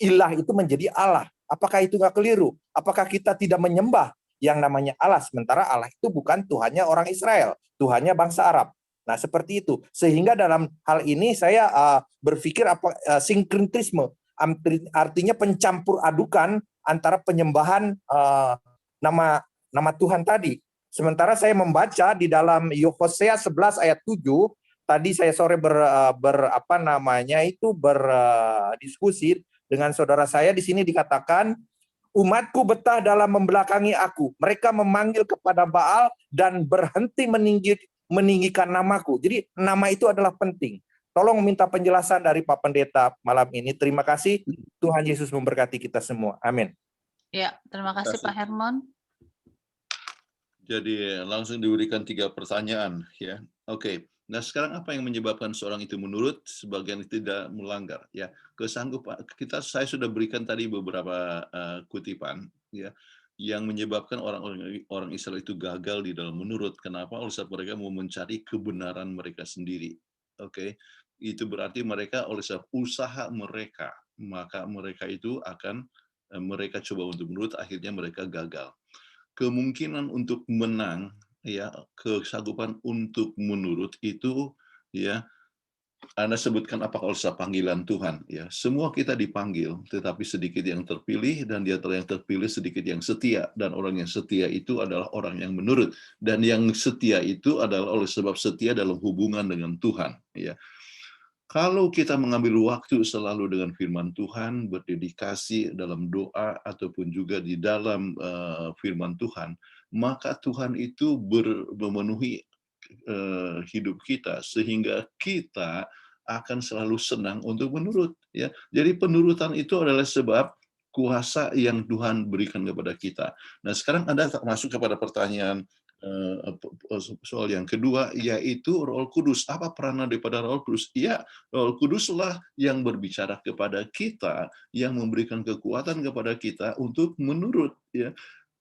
ilah itu menjadi Allah. Apakah itu nggak keliru? Apakah kita tidak menyembah yang namanya Allah? Sementara Allah itu bukan Tuhannya orang Israel, Tuhannya bangsa Arab. Nah, seperti itu. Sehingga dalam hal ini saya berpikir sinkretisme, artinya pencampur adukan antara penyembahan nama Tuhan tadi. Sementara saya membaca di dalam Hosea 11 ayat 7, tadi saya sore berdiskusi dengan saudara saya, di sini dikatakan Umatku betah dalam membelakangi aku. Mereka memanggil kepada Baal dan berhenti meninggikan namaku. Jadi nama itu adalah penting. Tolong minta penjelasan dari Pak Pendeta malam ini. Terima kasih. Tuhan Yesus memberkati kita semua. Amin. Ya, terima kasih Pak Hermon. Jadi langsung diberikan 3 pertanyaan ya. Oke. Nah, sekarang apa yang menyebabkan seorang itu menurut, sebagian tidak melanggar ya. Saya sudah berikan tadi beberapa kutipan ya yang menyebabkan orang Israel itu gagal di dalam menurut. Kenapa? Oleh sebab mereka mau mencari kebenaran mereka sendiri. Oke. Itu berarti mereka oleh sebab usaha mereka, maka mereka itu akan mereka coba untuk menurut, akhirnya mereka gagal. Kemungkinan untuk menang ya, kesanggupan untuk menurut itu ya, Anda sebutkan apakah oleh panggilan Tuhan ya. Semua kita dipanggil, tetapi sedikit yang terpilih, dan di antara yang terpilih sedikit yang setia, dan orang yang setia itu adalah orang yang menurut, dan yang setia itu adalah oleh sebab setia dalam hubungan dengan Tuhan ya. Kalau kita mengambil waktu selalu dengan firman Tuhan, berdedikasi dalam doa ataupun juga di dalam firman Tuhan, maka Tuhan itu memenuhi hidup kita sehingga kita akan selalu senang untuk menurut ya. Jadi penurutan itu adalah sebab kuasa yang Tuhan berikan kepada kita. Nah, sekarang Anda masuk kepada pertanyaan soal yang kedua, yaitu Roh Kudus. Apa peranan daripada Roh Kudus? Ya, Roh Kuduslah yang berbicara kepada kita, yang memberikan kekuatan kepada kita untuk menurut ya.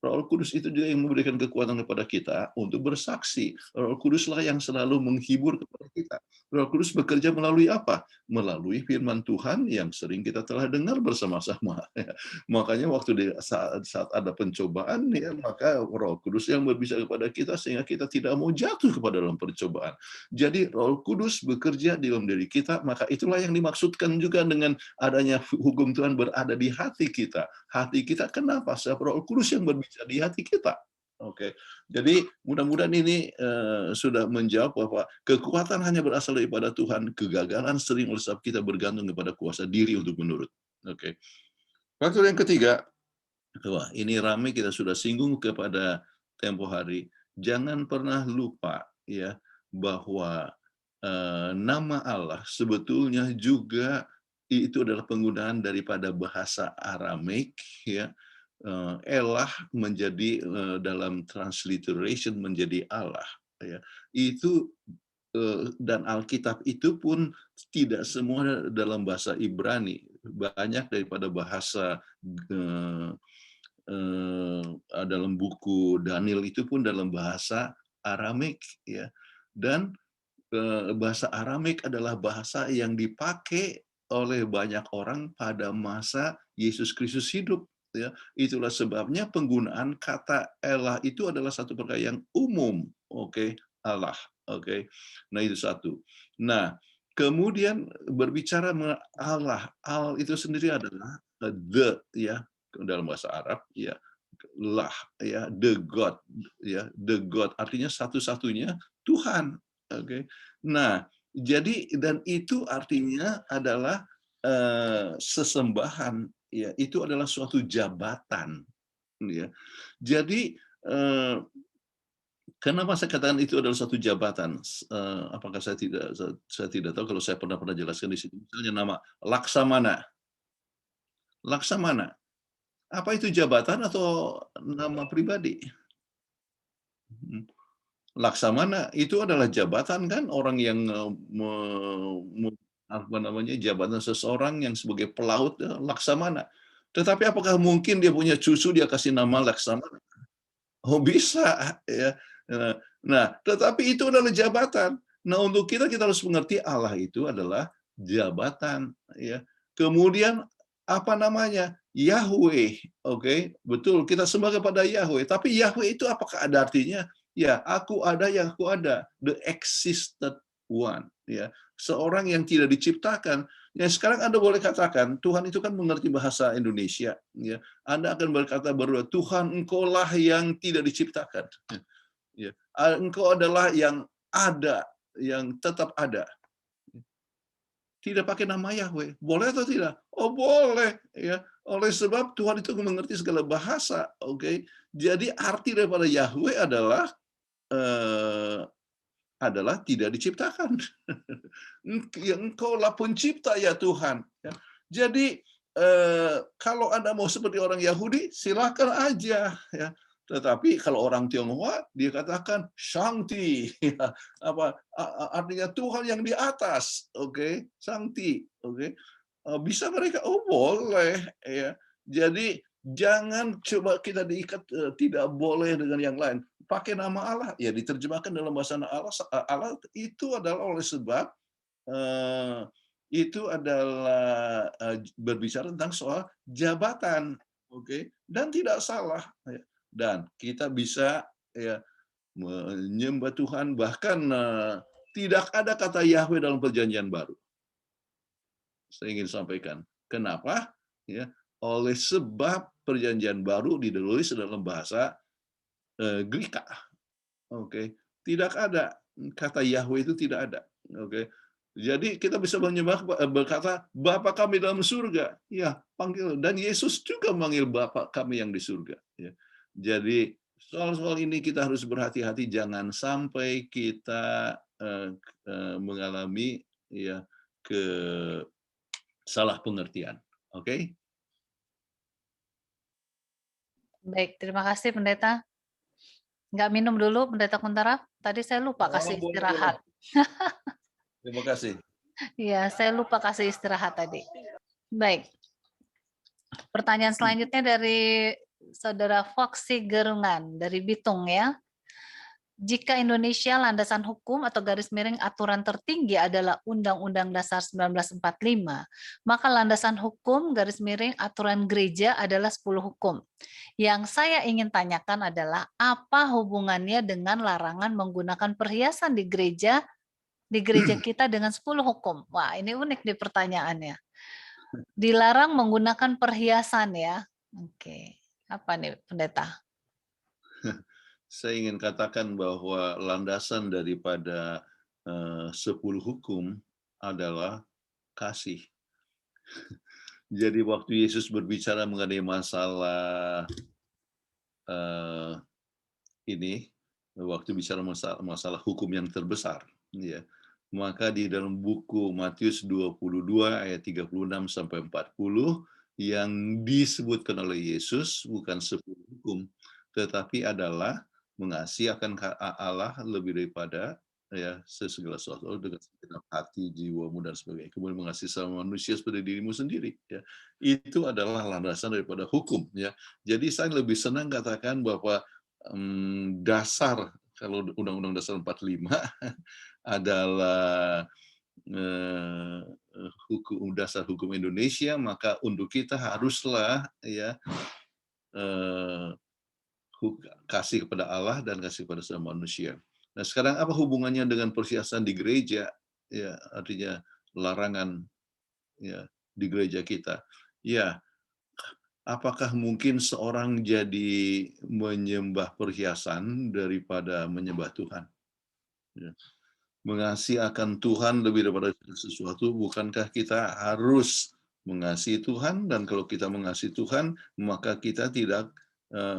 Roh Kudus itu juga yang memberikan kekuatan kepada kita untuk bersaksi. Roh Kuduslah yang selalu menghibur kepada kita. Roh Kudus bekerja melalui apa? Melalui firman Tuhan yang sering kita telah dengar bersama-sama. Makanya waktu saat ada pencobaan, ya, maka Roh Kudus yang berbicara kepada kita sehingga kita tidak mau jatuh kepada dalam percobaan. Jadi Roh Kudus bekerja di dalam diri kita, maka itulah yang dimaksudkan juga dengan adanya hukum Tuhan berada di hati kita. Hati kita kenapa? Sebab Roh Kudus yang berbicara di hati kita. Oke, jadi mudah-mudahan ini sudah menjawab bahwa kekuatan hanya berasal daripada Tuhan. Kegagalan sering oleh sebab kita bergantung kepada kuasa diri untuk menurut. Oke. Faktor yang ketiga, wah ini ramai kita sudah singgung kepada tempo hari. Jangan pernah lupa ya bahwa nama Allah sebetulnya juga itu adalah penggunaan daripada bahasa Aramaik ya. Elah menjadi dalam transliteration menjadi Allah ya. Itu dan Alkitab itu pun tidak semua dalam bahasa Ibrani, banyak daripada bahasa dalam buku Daniel itu pun dalam bahasa Aramaik ya. Dan bahasa Aramaik adalah bahasa yang dipakai oleh banyak orang pada masa Yesus Kristus hidup ya. Itulah sebabnya penggunaan kata elah itu adalah satu perkara yang umum. Oke, Allah. Oke. Nah, itu satu. Nah, kemudian berbicara mengenai Allah. Allah itu sendiri adalah the ya dalam bahasa Arab ya. Lah ya, the God ya, the God artinya satu-satunya Tuhan. Oke. Nah, jadi dan itu artinya adalah sesembahan ya, itu adalah suatu jabatan ya. Jadi kenapa saya katakan itu adalah satu jabatan? Apakah saya tidak tahu kalau saya pernah jelaskan di situ. Misalnya nama Laksamana. Laksamana. Apa itu jabatan atau nama pribadi? Laksamana itu adalah jabatan kan, orang yang apa namanya, jabatan seseorang yang sebagai pelaut Laksamana. Tetapi apakah mungkin dia punya cucu dia kasih nama Laksamana? Oh bisa ya. Nah, tetapi itu adalah jabatan. Nah, untuk kita harus mengerti Allah itu adalah jabatan ya. Kemudian apa namanya? Yahweh. Oke, betul kita sembah kepada Yahweh. Tapi Yahweh itu apakah ada artinya? Ya, aku ada yang aku ada, the existed one ya. Seorang yang tidak diciptakan. Ya, sekarang Anda boleh katakan Tuhan itu kan mengerti bahasa Indonesia ya. Anda akan berkata bahwa Tuhan engkaulah yang tidak diciptakan. Ya. Engkau adalah yang ada, yang tetap ada. tidak pakai nama Yahweh. Boleh atau tidak? Oh, boleh, ya. Oleh sebab Tuhan itu mengerti segala bahasa, oke. Jadi arti daripada Yahweh adalah tidak diciptakan. Engkaulah pencipta ya Tuhan. Ya. Jadi kalau Anda mau seperti orang Yahudi, silakan aja. Ya. Tetapi kalau orang Tionghoa, dia katakan Shangti, ya. Artinya Tuhan yang di atas, oke, Shangti, oke. Bisa mereka, oh boleh, ya. Jadi jangan coba kita diikat tidak boleh dengan yang lain. Pakai nama Allah, ya diterjemahkan dalam bahasa Allah. Allah itu adalah oleh sebab itu adalah berbicara tentang soal jabatan, oke, dan tidak salah. Dan kita bisa ya menyembah Tuhan, bahkan tidak ada kata Yahweh dalam Perjanjian Baru. Saya ingin sampaikan, kenapa? Ya, oleh sebab Perjanjian Baru ditulis dalam bahasa Greka, oke, tidak ada kata Yahweh itu tidak ada, oke. Jadi kita bisa menyembah berkata Bapa kami dalam surga, ya panggil, dan Yesus juga manggil Bapa kami yang di surga. Ya. Jadi soal-soal ini kita harus berhati-hati, jangan sampai kita mengalami ya salah pengertian, oke? Baik, terima kasih Pendeta. Nggak minum dulu Pendeta Kuntara? Tadi saya lupa kasih istirahat. Terima kasih. Iya, saya lupa kasih istirahat tadi. Baik. Pertanyaan selanjutnya dari Saudara Foxy Gerungan dari Bitung ya. Jika Indonesia landasan hukum atau garis miring aturan tertinggi adalah Undang-Undang Dasar 1945, maka landasan hukum garis miring aturan gereja adalah 10 hukum. Yang saya ingin tanyakan adalah apa hubungannya dengan larangan menggunakan perhiasan di gereja kita dengan 10 hukum. Wah, ini unik nih pertanyaannya. Dilarang menggunakan perhiasan ya. Oke. Apa nih Pendeta? Saya ingin katakan bahwa landasan daripada 10 hukum adalah kasih. Jadi waktu Yesus berbicara mengenai masalah ini, waktu bicara masalah hukum yang terbesar, ya, maka di dalam buku Matius 22 ayat 36 sampai 40 yang disebutkan oleh Yesus bukan 10 hukum, tetapi adalah mengasihi akan Allah lebih daripada ya segala sesuatu dengan segenap hati, jiwamu dan sebagainya. Kemudian mengasihi sama manusia seperti dirimu sendiri. Ya, itu adalah landasan daripada hukum. Ya, jadi saya lebih senang katakan bahwa dasar kalau Undang-Undang Dasar 45 adalah dasar hukum Indonesia, maka untuk kita haruslah ya kasih kepada Allah dan kasih kepada sama manusia. Nah, sekarang apa hubungannya dengan perhiasan di gereja? Ya, artinya larangan ya di gereja kita. Ya, apakah mungkin seorang jadi menyembah perhiasan daripada menyembah Tuhan? Ya. Mengasihi akan Tuhan lebih daripada sesuatu, bukankah kita harus mengasihi Tuhan? Dan kalau kita mengasihi Tuhan, maka kita tidak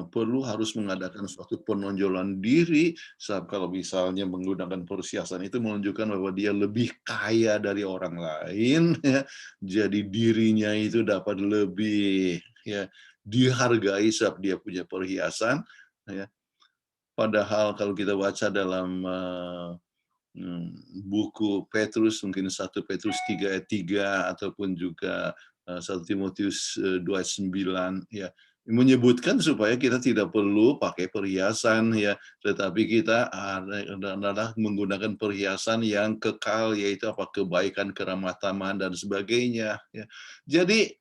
perlu harus mengadakan suatu penonjolan diri. Sebab kalau misalnya menggunakan perhiasan itu menunjukkan bahwa dia lebih kaya dari orang lain, ya. Jadi dirinya itu dapat lebih ya dihargai sebab dia punya perhiasan. Ya. Padahal kalau kita baca dalam buku Petrus, mungkin 1 Petrus 3 ayat 3 ataupun juga 1 Timotius 2 ayat 9 ya, menyebutkan supaya kita tidak perlu pakai perhiasan ya, tetapi kita adalah menggunakan perhiasan yang kekal, yaitu apa, kebaikan, keramah tamahan dan sebagainya ya. Jadi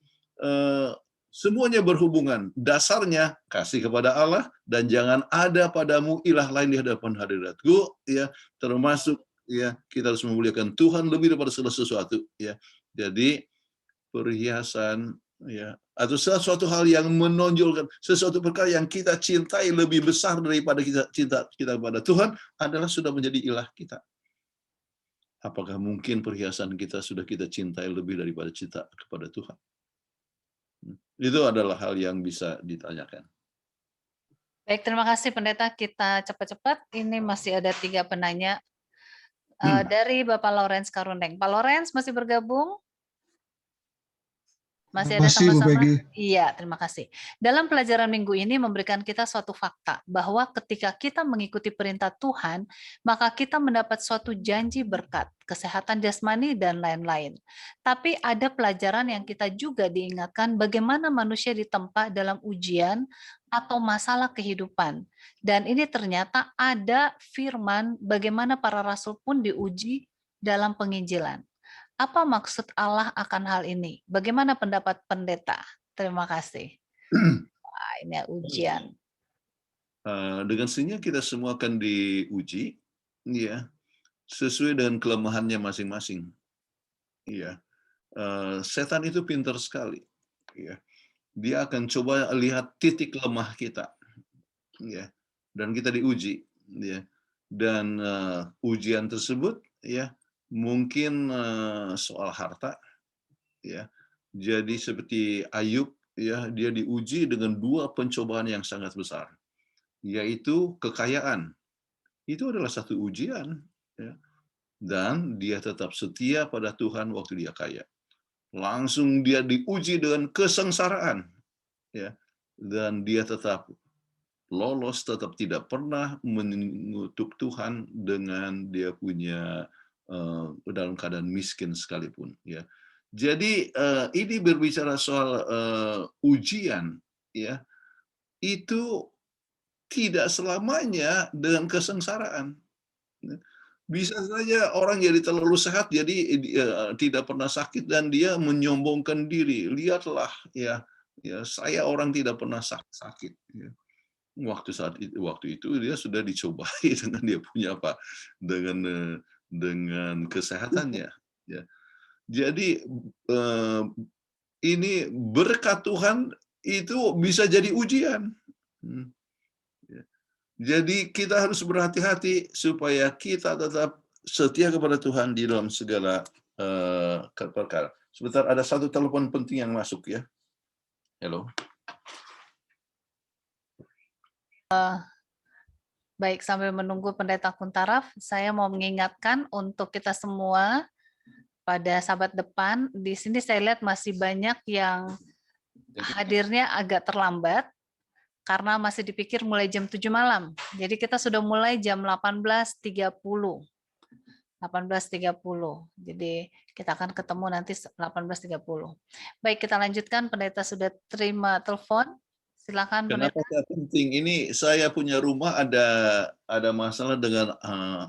semuanya berhubungan. Dasarnya kasih kepada Allah dan jangan ada padamu ilah lain di hadapan hadiratku ya, termasuk ya kita harus memuliakan Tuhan lebih daripada segala sesuatu ya. Jadi perhiasan ya atau sesuatu hal yang menonjolkan sesuatu perkara yang kita cintai lebih besar daripada kita cinta kita kepada Tuhan adalah sudah menjadi ilah kita. Apakah mungkin perhiasan kita sudah kita cintai lebih daripada cinta kepada Tuhan? Itu adalah hal yang bisa ditanyakan. Baik, terima kasih Pendeta. Kita cepat-cepat. Ini masih ada 3 penanya dari Bapak Lawrence Karundeng. Pak Lawrence masih bergabung? Masih ada Masih, Bu sama-sama? Peggy. Iya, terima kasih. Dalam pelajaran minggu ini memberikan kita suatu fakta bahwa ketika kita mengikuti perintah Tuhan, maka kita mendapat suatu janji berkat, kesehatan jasmani, dan lain-lain. Tapi ada pelajaran yang kita juga diingatkan bagaimana manusia ditempa dalam ujian atau masalah kehidupan. Dan ini ternyata ada firman bagaimana para rasul pun diuji dalam penginjilan. Apa maksud Allah akan hal ini? Bagaimana pendapat pendeta? Terima kasih. Wah, ini ujian. Dengan sini kita semua akan diuji, ya, sesuai dengan kelemahannya masing-masing. Ya, setan itu pintar sekali. Ya, dia akan coba lihat titik lemah kita, ya, dan kita diuji, ya, dan ujian tersebut, ya, mungkin soal harta, ya. Jadi seperti Ayub, ya, dia diuji dengan 2 pencobaan yang sangat besar, yaitu kekayaan. Itu adalah satu ujian, ya. Dan dia tetap setia pada Tuhan waktu dia kaya. Langsung dia diuji dengan kesengsaraan, ya. Dan dia tetap lolos, tetap tidak pernah mengutuk Tuhan dengan dia punya dalam keadaan miskin sekalipun, ya. Jadi ini berbicara soal ujian, ya, itu tidak selamanya dengan kesengsaraan. Bisa saja orang jadi terlalu sehat, jadi tidak pernah sakit dan dia menyombongkan diri. Lihatlah, ya, ya, saya orang tidak pernah sakit. Ya. Waktu itu dia sudah dicobai dengan dia punya apa, dengan kesehatannya. Ya. Jadi ini berkat Tuhan itu bisa jadi ujian. Jadi kita harus berhati-hati supaya kita tetap setia kepada Tuhan di dalam segala perkara. Sebentar, ada satu telepon penting yang masuk, ya. Halo. Baik, sambil menunggu Pendeta Kuntaraf, saya mau mengingatkan untuk kita semua pada sahabat depan, di sini saya lihat masih banyak yang hadirnya agak terlambat karena masih dipikir mulai jam 7 malam. Jadi kita sudah mulai jam 18.30. 18.30. Jadi kita akan ketemu nanti 18.30. Baik, kita lanjutkan. Pendeta sudah terima telepon. Silakan Pendeta. Kenapa saya penting? Ini saya punya rumah ada masalah dengan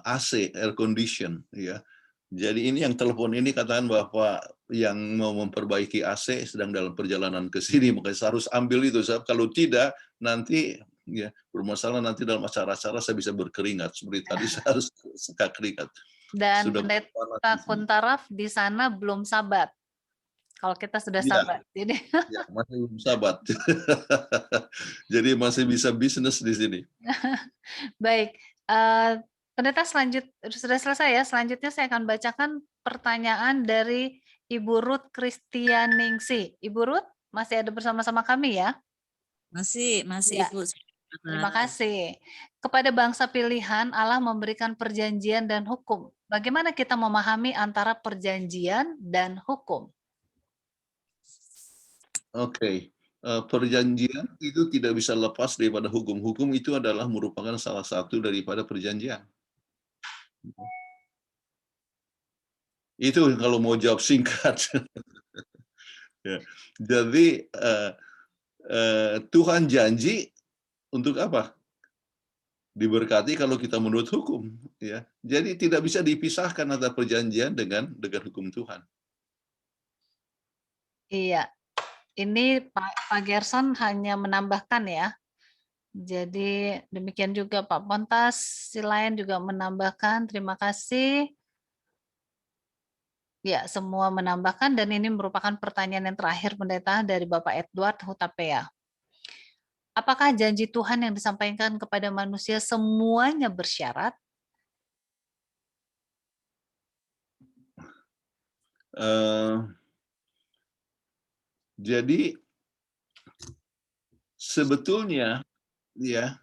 AC, air condition, ya. Jadi ini yang telepon ini katakan bahwa yang mau memperbaiki AC sedang dalam perjalanan ke sini, makanya saya harus ambil itu. Kalau tidak, nanti, ya, bermasalah nanti dalam acara-acara saya bisa berkeringat. Seperti tadi saya harus suka keringat. Dan Pendeta Kuntaraf di sana belum sabat. Kalau kita sudah sabat. Jadi ya, masih belum sabat. Jadi masih bisa bisnis di sini. Baik. Pendeta sudah selesai ya. Selanjutnya saya akan bacakan pertanyaan dari Ibu Ruth Kristianingsi. Ibu Ruth masih ada bersama-sama kami ya? Masih Ya. Ibu. Terima kasih. Kepada bangsa pilihan, Allah memberikan perjanjian dan hukum. Bagaimana kita memahami antara perjanjian dan hukum? Oke. Perjanjian itu tidak bisa lepas daripada hukum. Hukum itu adalah merupakan salah satu daripada perjanjian. Itu kalau mau jawab singkat. Ya. Jadi Tuhan janji untuk apa? Diberkati kalau kita menurut hukum. Ya. Jadi tidak bisa dipisahkan antara perjanjian dengan hukum Tuhan. Iya. Ini Pak Gerson hanya menambahkan ya. Jadi demikian juga Pak Pontas, si lain juga menambahkan. Terima kasih. Ya, semua menambahkan dan ini merupakan pertanyaan yang terakhir Pendeta dari Bapak Edward Hutapea. Apakah janji Tuhan yang disampaikan kepada manusia semuanya bersyarat? Jadi sebetulnya ya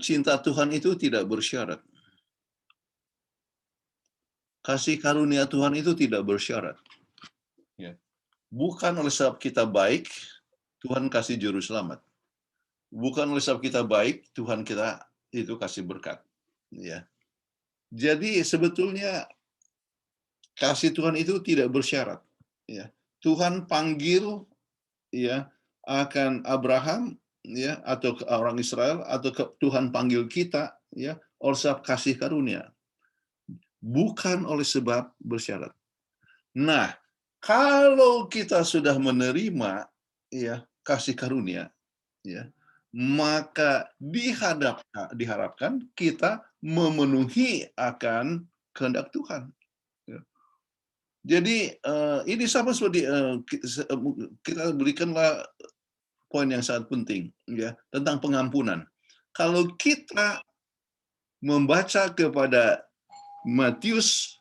cinta Tuhan itu tidak bersyarat. Kasih karunia Tuhan itu tidak bersyarat. Ya. Bukan oleh sebab kita baik, Tuhan kasih juru selamat. Bukan oleh sebab kita baik, Tuhan kita itu kasih berkat. Ya. Jadi sebetulnya kasih Tuhan itu tidak bersyarat. Ya. Tuhan panggil ya akan Abraham ya atau ke orang Israel atau Tuhan panggil kita ya oleh sebab kasih karunia, bukan oleh sebab bersyarat. Nah, kalau kita sudah menerima ya kasih karunia ya, maka diharapkan kita memenuhi akan kehendak Tuhan. Ya. Jadi ini sama seperti kita berikanlah poin yang sangat penting ya tentang pengampunan. Kalau kita membaca kepada Matius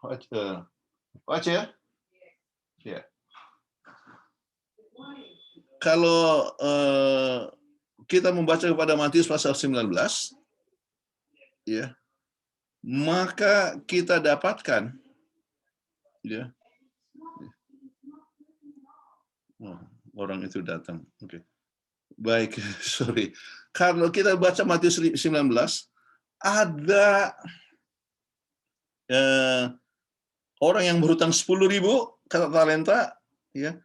baca ya. Ya. Kalau kita membaca kepada Matius pasal 19 ya, maka kita dapatkan ya. Oh, orang itu datang. Oke. Baik, sorry. Kalau kita baca Matius 19, ada orang yang berhutang 10.000 talenta, ya.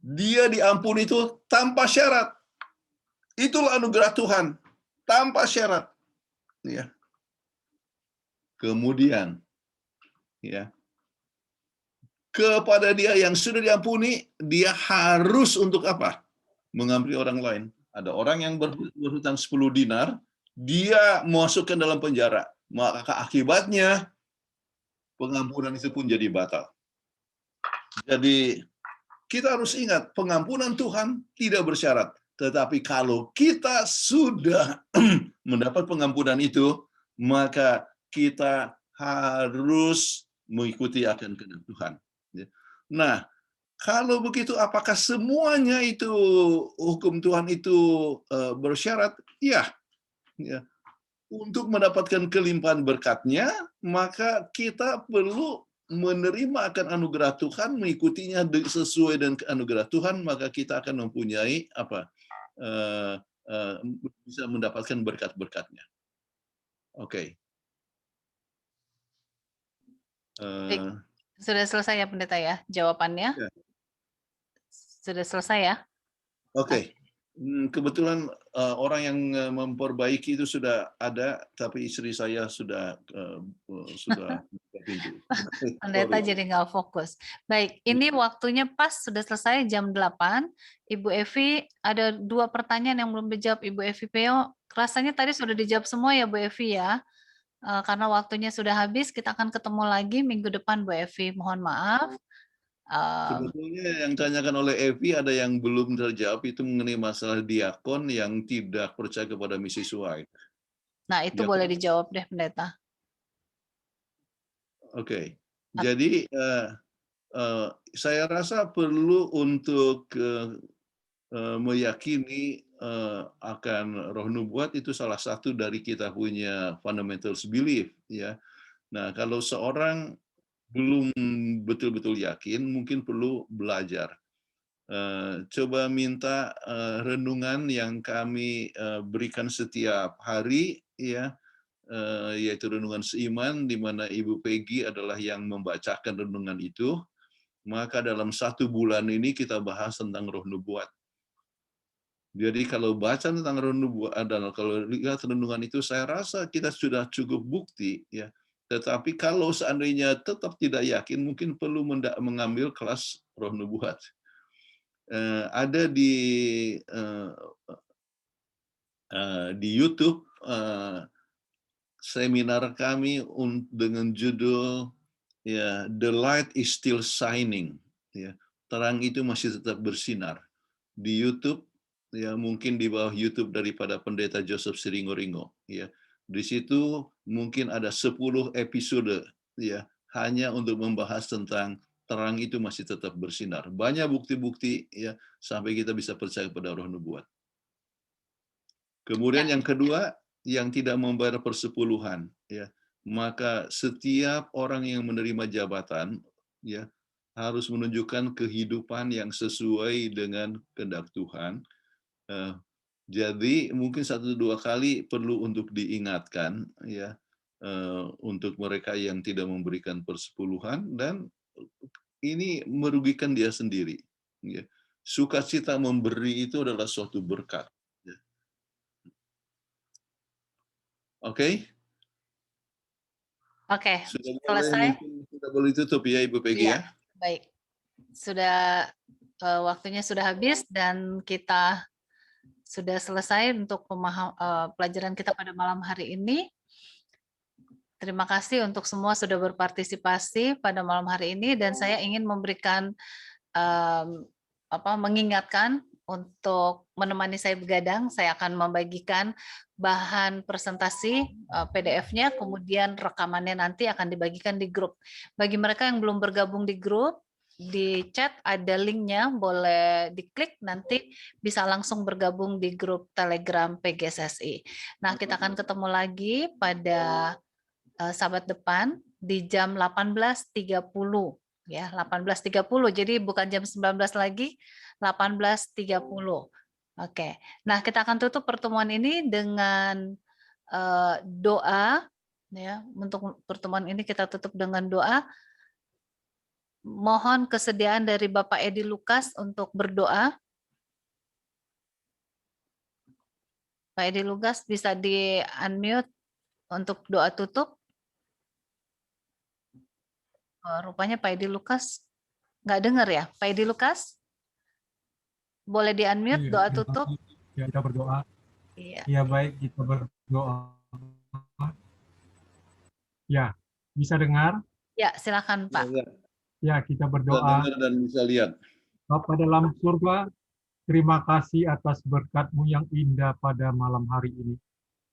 Dia diampuni itu tanpa syarat. Itulah anugerah Tuhan, tanpa syarat. Ya. Kemudian, ya, kepada dia yang sudah diampuni, dia harus untuk apa? Mengampuni orang lain. Ada orang yang berhutang 10 dinar, dia masukkan dalam penjara. Maka akibatnya pengampunan itu pun jadi batal. Jadi kita harus ingat, pengampunan Tuhan tidak bersyarat. Tetapi kalau kita sudah mendapat pengampunan itu, maka kita harus mengikuti akan kehendak Tuhan. Nah, kalau begitu, apakah semuanya itu hukum Tuhan itu bersyarat? Ya. Untuk mendapatkan kelimpahan berkat-Nya, maka kita perlu menerima akan anugerah Tuhan, mengikutinya sesuai dengan anugerah Tuhan, maka kita akan mempunyai apa? Bisa mendapatkan berkat-berkat-Nya. Oke. Sudah selesai ya Pendeta ya jawabannya? Ya. Sudah selesai ya? Oke. Kebetulan orang yang memperbaiki itu sudah ada, tapi istri saya sudah pintu. Pendeta jadi nggak fokus. Baik, ini waktunya pas sudah selesai jam 8. Ibu Evi, ada 2 pertanyaan yang belum dijawab Ibu Evi Peo. Rasanya tadi sudah dijawab semua ya Bu Evi ya. Karena waktunya sudah habis, kita akan ketemu lagi minggu depan Bu Evi. Mohon maaf. Sebetulnya yang ditanyakan oleh Evi ada yang belum terjawab, itu mengenai masalah diakon yang tidak percaya kepada Mrs. White. Nah, itu boleh dijawab deh, Pendeta. Oke. Jadi saya rasa perlu untuk meyakini akan roh nubuat itu salah satu dari kita punya fundamentals belief, ya. Nah, kalau seorang belum betul-betul yakin, mungkin perlu belajar. Coba minta renungan yang kami berikan setiap hari, ya, yaitu renungan seiman, di mana Ibu Peggy adalah yang membacakan renungan itu. Maka dalam 1 bulan ini kita bahas tentang roh nubuat. Jadi kalau baca tentang roh nubuat dan kalau lihat renungan itu, saya rasa kita sudah cukup bukti, ya. Tetapi kalau seandainya tetap tidak yakin, mungkin perlu mengambil kelas roh nubuat. Ada di YouTube seminar kami dengan judul ya The Light is Still Shining, ya, terang itu masih tetap bersinar. Di YouTube, ya, mungkin di bawah YouTube daripada Pendeta Joseph Siringo-Ringo, ya. Di situ mungkin ada 10 episode, ya, hanya untuk membahas tentang terang itu masih tetap bersinar. Banyak bukti-bukti ya sampai kita bisa percaya pada roh nubuat. Kemudian yang kedua, yang tidak membayar persepuluhan, ya, maka setiap orang yang menerima jabatan, ya, harus menunjukkan kehidupan yang sesuai dengan kehendak Tuhan. Jadi mungkin 1-2 kali perlu untuk diingatkan, ya, untuk mereka yang tidak memberikan persepuluhan, dan ini merugikan dia sendiri. Ya. Sukacita memberi itu adalah suatu berkat. Oke? Oke, Sudah selesai? boleh tutup ya Ibu Peggy Iya, ya? baik. Sudah waktunya sudah habis dan kita sudah selesai untuk pelajaran kita pada malam hari ini. Terima kasih untuk semua sudah berpartisipasi pada malam hari ini, dan saya ingin memberikan mengingatkan untuk menemani saya begadang. Saya akan membagikan bahan presentasi PDF-nya, kemudian rekamannya nanti akan dibagikan di grup. Bagi mereka yang belum bergabung di grup, di chat ada linknya, boleh diklik, nanti bisa langsung bergabung di grup Telegram PGSSI. Nah, kita akan ketemu lagi pada Sabat depan di jam 18.30 ya, 18.30. Jadi bukan jam 19 lagi, 18.30. Oke. Nah, kita akan tutup pertemuan ini dengan doa ya. Untuk pertemuan ini kita tutup dengan doa. Mohon kesediaan dari Bapak Edi Lukas untuk berdoa. Pak Edi Lukas bisa di-unmute untuk doa tutup. Rupanya Pak Edi Lukas nggak dengar ya. Pak Edi Lukas, boleh di-unmute doa tutup? Ya, kita berdoa. Iya. Ya, baik, kita berdoa. Ya, bisa dengar? Ya, silakan Pak. Ya, kita Bisa berdoa. dengar dan bisa lihat. Bapa dalam surga, terima kasih atas berkat-Mu yang indah pada malam hari ini.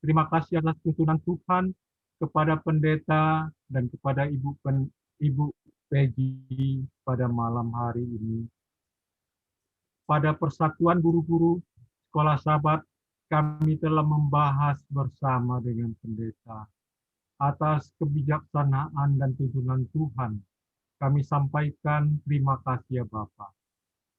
Terima kasih atas tuntunan Tuhan kepada pendeta dan kepada Ibu Peggy pada malam hari ini. Pada persatuan guru-guru sekolah Sabat, kami telah membahas bersama dengan pendeta atas kebijaksanaan dan tuntunan Tuhan. Kami sampaikan terima kasih ya Bapa.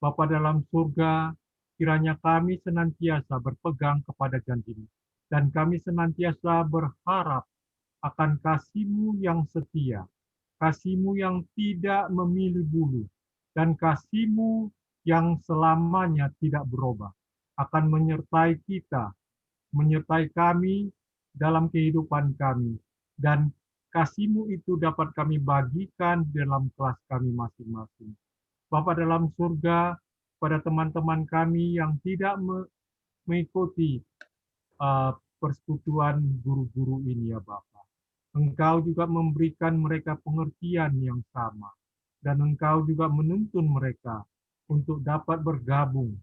Bapa dalam surga, kiranya kami senantiasa berpegang kepada janji-Mu, dan kami senantiasa berharap akan kasih-Mu yang setia, kasih-Mu yang tidak memilih bulu, dan kasih-Mu yang selamanya tidak berubah, akan menyertai kita, menyertai kami dalam kehidupan kami, dan kasih-Mu itu dapat kami bagikan dalam kelas kami masing-masing. Bapa dalam surga, pada teman-teman kami yang tidak mengikuti persekutuan guru-guru ini ya Bapa. Engkau juga memberikan mereka pengertian yang sama, dan Engkau juga menuntun mereka untuk dapat bergabung,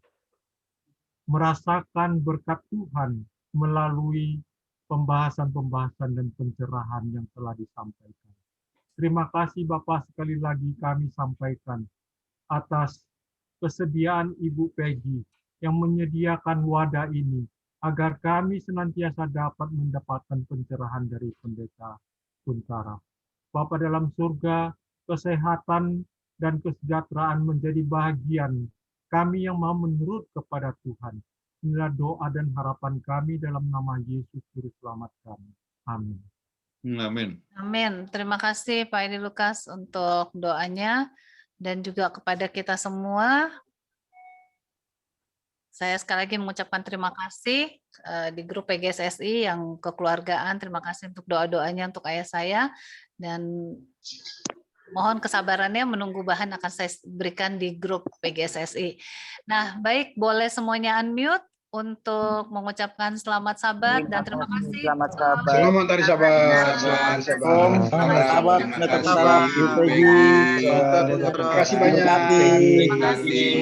merasakan berkat Tuhan melalui pembahasan-pembahasan dan pencerahan yang telah disampaikan. Terima kasih Bapak, sekali lagi kami sampaikan atas kesediaan Ibu Peggy yang menyediakan wadah ini, agar kami senantiasa dapat mendapatkan pencerahan dari Pendeta Kuntara. Bapa dalam surga, kesehatan dan kesejahteraan menjadi bagian kami yang mau menurut kepada Tuhan. Inilah doa dan harapan kami dalam nama Yesus Juru Selamat kami. Amin. Amin. Amin. Terima kasih Pak Edi Lukas untuk doanya, dan juga kepada kita semua. Saya sekali lagi mengucapkan terima kasih di grup PGSSI yang kekeluargaan. Terima kasih untuk doa-doanya untuk ayah saya, dan mohon kesabarannya menunggu bahan akan saya berikan di grup PGSSI. Nah, baik, boleh semuanya unmute untuk mengucapkan selamat Sabat dan terima kasih. Selamat Sabat. Selamat hari Sabat. Selamat Sabat. Terima kasih banyak. Terima kasih.